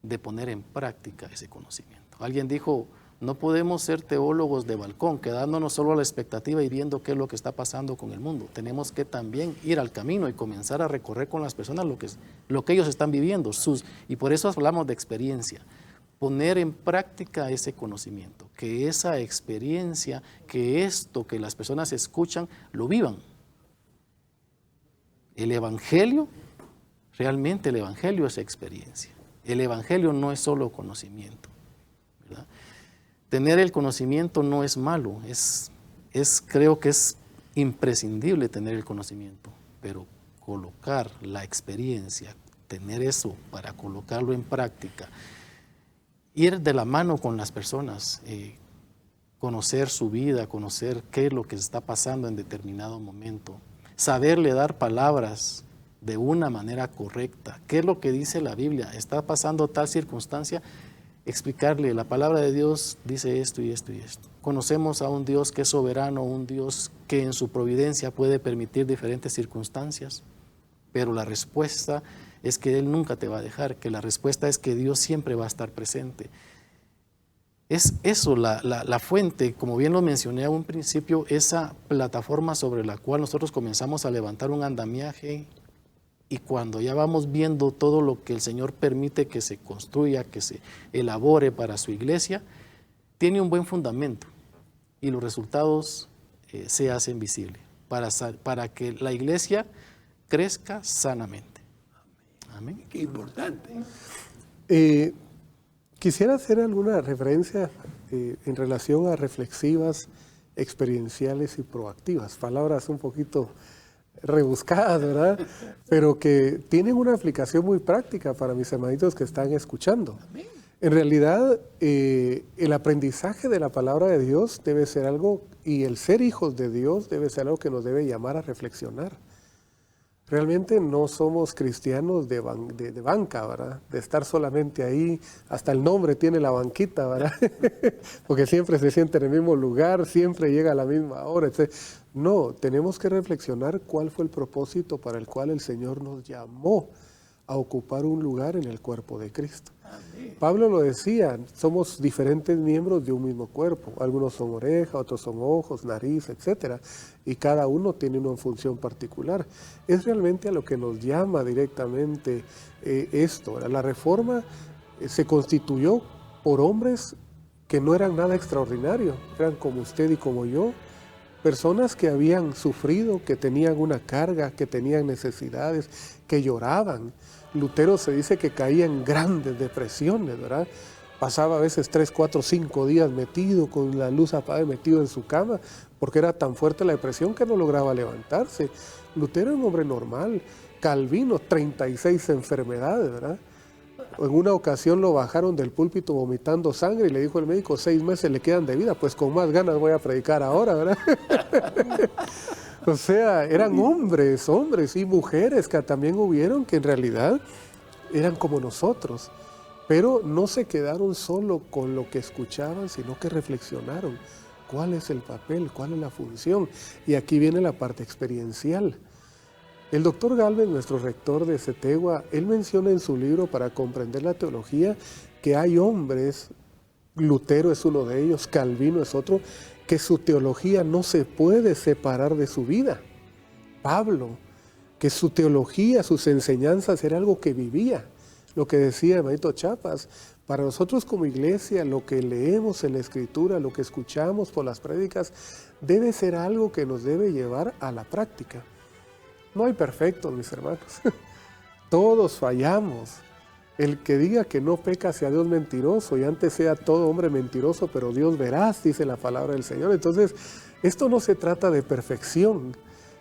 de poner en práctica ese conocimiento. Alguien dijo, no podemos ser teólogos de balcón, quedándonos solo a la expectativa y viendo qué es lo que está pasando con el mundo. Tenemos que también ir al camino y comenzar a recorrer con las personas lo que ellos están viviendo. Y por eso hablamos de experiencia. Poner en práctica ese conocimiento, que esa experiencia, que esto que las personas escuchan, lo vivan. El Evangelio, realmente el Evangelio es experiencia. El Evangelio no es solo conocimiento, ¿verdad? Tener el conocimiento no es malo, creo que es imprescindible tener el conocimiento, pero colocar la experiencia, tener eso para colocarlo en práctica, ir de la mano con las personas, conocer su vida, conocer qué es lo que está pasando en determinado momento, saberle dar palabras de una manera correcta, qué es lo que dice la Biblia, está pasando tal circunstancia, explicarle, la palabra de Dios dice esto y esto y esto. Conocemos a un Dios que es soberano, un Dios que en su providencia puede permitir diferentes circunstancias, pero la respuesta es que Él nunca te va a dejar, que la respuesta es que Dios siempre va a estar presente. Es eso, la fuente, como bien lo mencioné a un principio, esa plataforma sobre la cual nosotros comenzamos a levantar un andamiaje. Y cuando ya vamos viendo todo lo que el Señor permite que se construya, que se elabore para su iglesia, tiene un buen fundamento y los resultados se hacen visibles para que la iglesia crezca sanamente. Amén. Qué importante. Quisiera hacer alguna referencia en relación a reflexivas, experienciales y proactivas. Palabras un poquito rebuscadas, ¿verdad? Pero que tienen una aplicación muy práctica para mis hermanitos que están escuchando. Amén. En realidad, el aprendizaje de la palabra de Dios debe ser algo, y el ser hijos de Dios debe ser algo que nos debe llamar a reflexionar. Realmente no somos cristianos de banca, ¿verdad? De estar solamente ahí, hasta el nombre tiene la banquita, ¿verdad? Porque siempre se siente en el mismo lugar, siempre llega a la misma hora, etc. No, tenemos que reflexionar cuál fue el propósito para el cual el Señor nos llamó a ocupar un lugar en el cuerpo de Cristo. Amén. Pablo lo decía, somos diferentes miembros de un mismo cuerpo. Algunos son oreja, otros son ojos, nariz, etc. Y cada uno tiene una función particular. Es realmente a lo que nos llama directamente esto. La Reforma se constituyó por hombres que no eran nada extraordinario, eran como usted y como yo, personas que habían sufrido, que tenían una carga, que tenían necesidades, que lloraban. Lutero se dice que caía en grandes depresiones, ¿verdad? Pasaba a veces 3, 4, 5 días metido con la luz apagada, metido en su cama, porque era tan fuerte la depresión que no lograba levantarse. Lutero era un hombre normal. Calvino, 36 enfermedades, ¿verdad? En una ocasión lo bajaron del púlpito vomitando sangre y le dijo el médico, 6 meses le quedan de vida, pues con más ganas voy a predicar ahora, ¿verdad? O sea, eran hombres y mujeres que también hubieron que en realidad eran como nosotros, pero no se quedaron solo con lo que escuchaban, sino que reflexionaron cuál es el papel, cuál es la función. Y aquí viene la parte experiencial. El doctor Galvez, nuestro rector de CETEGUA, él menciona en su libro Para comprender la teología que hay hombres, Lutero es uno de ellos, Calvino es otro, que su teología no se puede separar de su vida. Pablo, que su teología, sus enseñanzas era algo que vivía. Lo que decía hermanito Chapas, para nosotros como iglesia, lo que leemos en la Escritura, lo que escuchamos por las prédicas, debe ser algo que nos debe llevar a la práctica. No hay perfectos, mis hermanos. Todos fallamos. El que diga que no peca sea Dios mentiroso, y antes sea todo hombre mentiroso, pero Dios veraz, dice la palabra del Señor. Entonces, esto no se trata de perfección,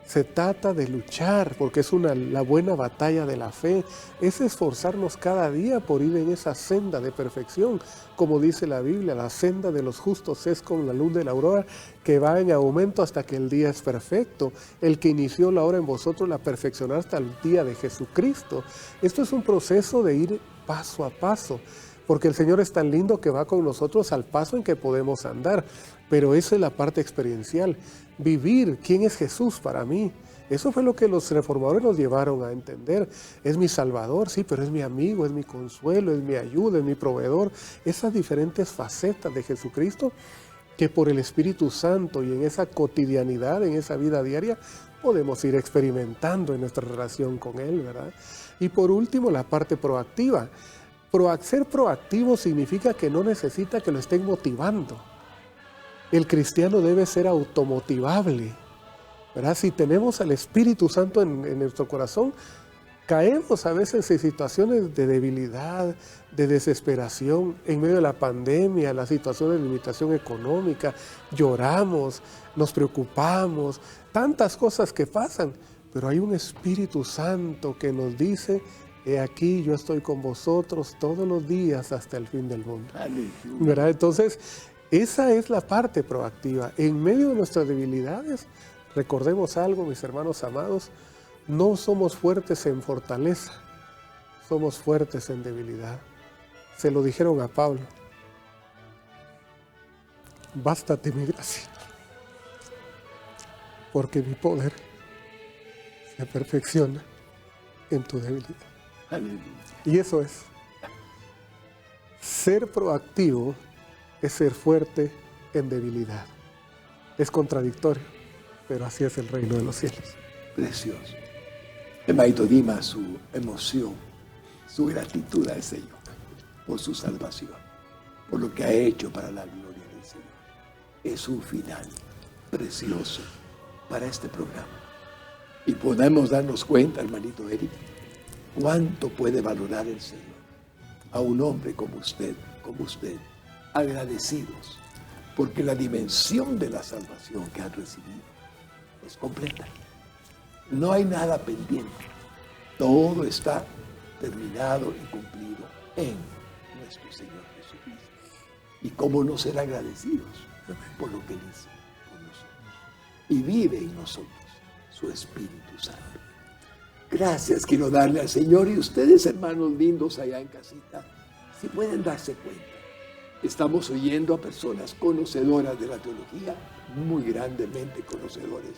se trata de luchar, porque es la buena batalla de la fe, es esforzarnos cada día por ir en esa senda de perfección. Como dice la Biblia, la senda de los justos es como la luz de la aurora, que va en aumento hasta que el día es perfecto. El que inició la obra en vosotros la perfeccionará hasta el día de Jesucristo. Esto es un proceso de ir paso a paso, porque el Señor es tan lindo que va con nosotros al paso en que podemos andar, pero esa es la parte experiencial. Vivir quién es Jesús para mí. Eso fue lo que los reformadores nos llevaron a entender. Es mi Salvador, sí, pero es mi amigo, es mi consuelo, es mi ayuda, es mi proveedor. Esas diferentes facetas de Jesucristo que por el Espíritu Santo y en esa cotidianidad, en esa vida diaria, podemos ir experimentando en nuestra relación con Él, ¿verdad? Y por último, la parte proactiva. Ser proactivo significa que no necesita que lo estén motivando. El cristiano debe ser automotivable, ¿verdad? Si tenemos al Espíritu Santo en nuestro corazón, caemos a veces en situaciones de debilidad, de desesperación, en medio de la pandemia, la situación de limitación económica, lloramos, nos preocupamos, tantas cosas que pasan, pero hay un Espíritu Santo que nos dice: he aquí, yo estoy con vosotros todos los días hasta el fin del mundo. ¿Verdad? Entonces, esa es la parte proactiva. En medio de nuestras debilidades, recordemos algo, mis hermanos amados, no somos fuertes en fortaleza, somos fuertes en debilidad. Se lo dijeron a Pablo: bástate mi gracia, porque mi poder se perfecciona en tu debilidad. Y eso es. Ser proactivo es ser fuerte en debilidad. Es contradictorio, pero así es el reino de los cielos. Precioso. Hermanito Dimas, su emoción, su gratitud al Señor por su salvación, por lo que ha hecho para la gloria del Señor. Es un final precioso para este programa. Y podemos darnos cuenta, hermanito Eric, cuánto puede valorar el Señor a un hombre como usted, agradecidos, porque la dimensión de la salvación que han recibido es completa. No hay nada pendiente. Todo está terminado y cumplido en nuestro Señor Jesucristo. ¿Y cómo no ser agradecidos por lo que Él hizo por nosotros? Y vive en nosotros su Espíritu Santo. Gracias quiero darle al Señor, y ustedes, hermanos lindos allá en casita, si pueden darse cuenta, estamos oyendo a personas conocedoras de la teología, muy grandemente conocedores.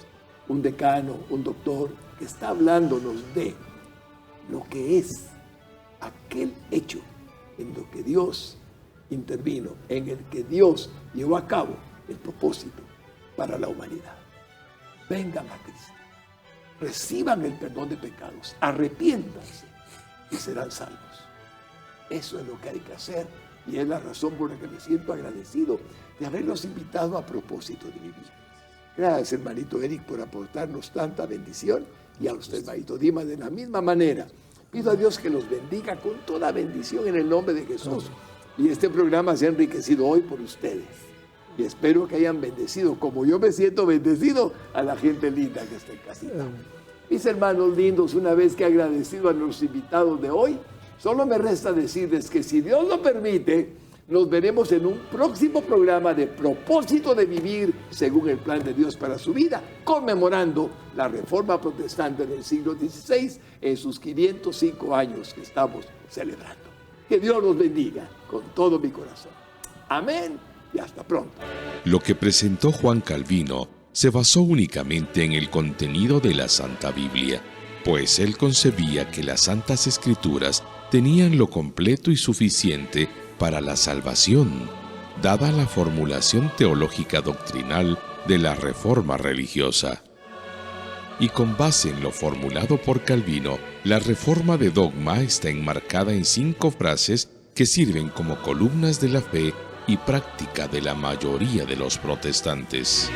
Un decano, un doctor, que está hablándonos de lo que es aquel hecho en lo que Dios intervino, en el que Dios llevó a cabo el propósito para la humanidad. Vengan a Cristo, reciban el perdón de pecados, arrepiéntanse y serán salvos. Eso es lo que hay que hacer, y es la razón por la que me siento agradecido de haberlos invitado a propósito de mi vida. Gracias, hermanito Eric, por aportarnos tanta bendición, y a usted, hermanito Dimas, de la misma manera. Pido a Dios que los bendiga con toda bendición en el nombre de Jesús. Y este programa se ha enriquecido hoy por ustedes. Y espero que hayan bendecido, como yo me siento bendecido, a la gente linda que está en casita. Mis hermanos lindos, una vez que he agradecido a los invitados de hoy, solo me resta decirles que, si Dios lo permite, nos veremos en un próximo programa de Propósito de Vivir según el plan de Dios para su vida, conmemorando la Reforma Protestante del siglo XVI en sus 505 años que estamos celebrando. Que Dios los bendiga con todo mi corazón. Amén y hasta pronto. Lo que presentó Juan Calvino se basó únicamente en el contenido de la Santa Biblia, pues él concebía que las Santas Escrituras tenían lo completo y suficiente para la salvación, dada la formulación teológica doctrinal de la reforma religiosa. Y con base en lo formulado por Calvino, la reforma de dogma está enmarcada en 5 frases que sirven como columnas de la fe y práctica de la mayoría de los protestantes.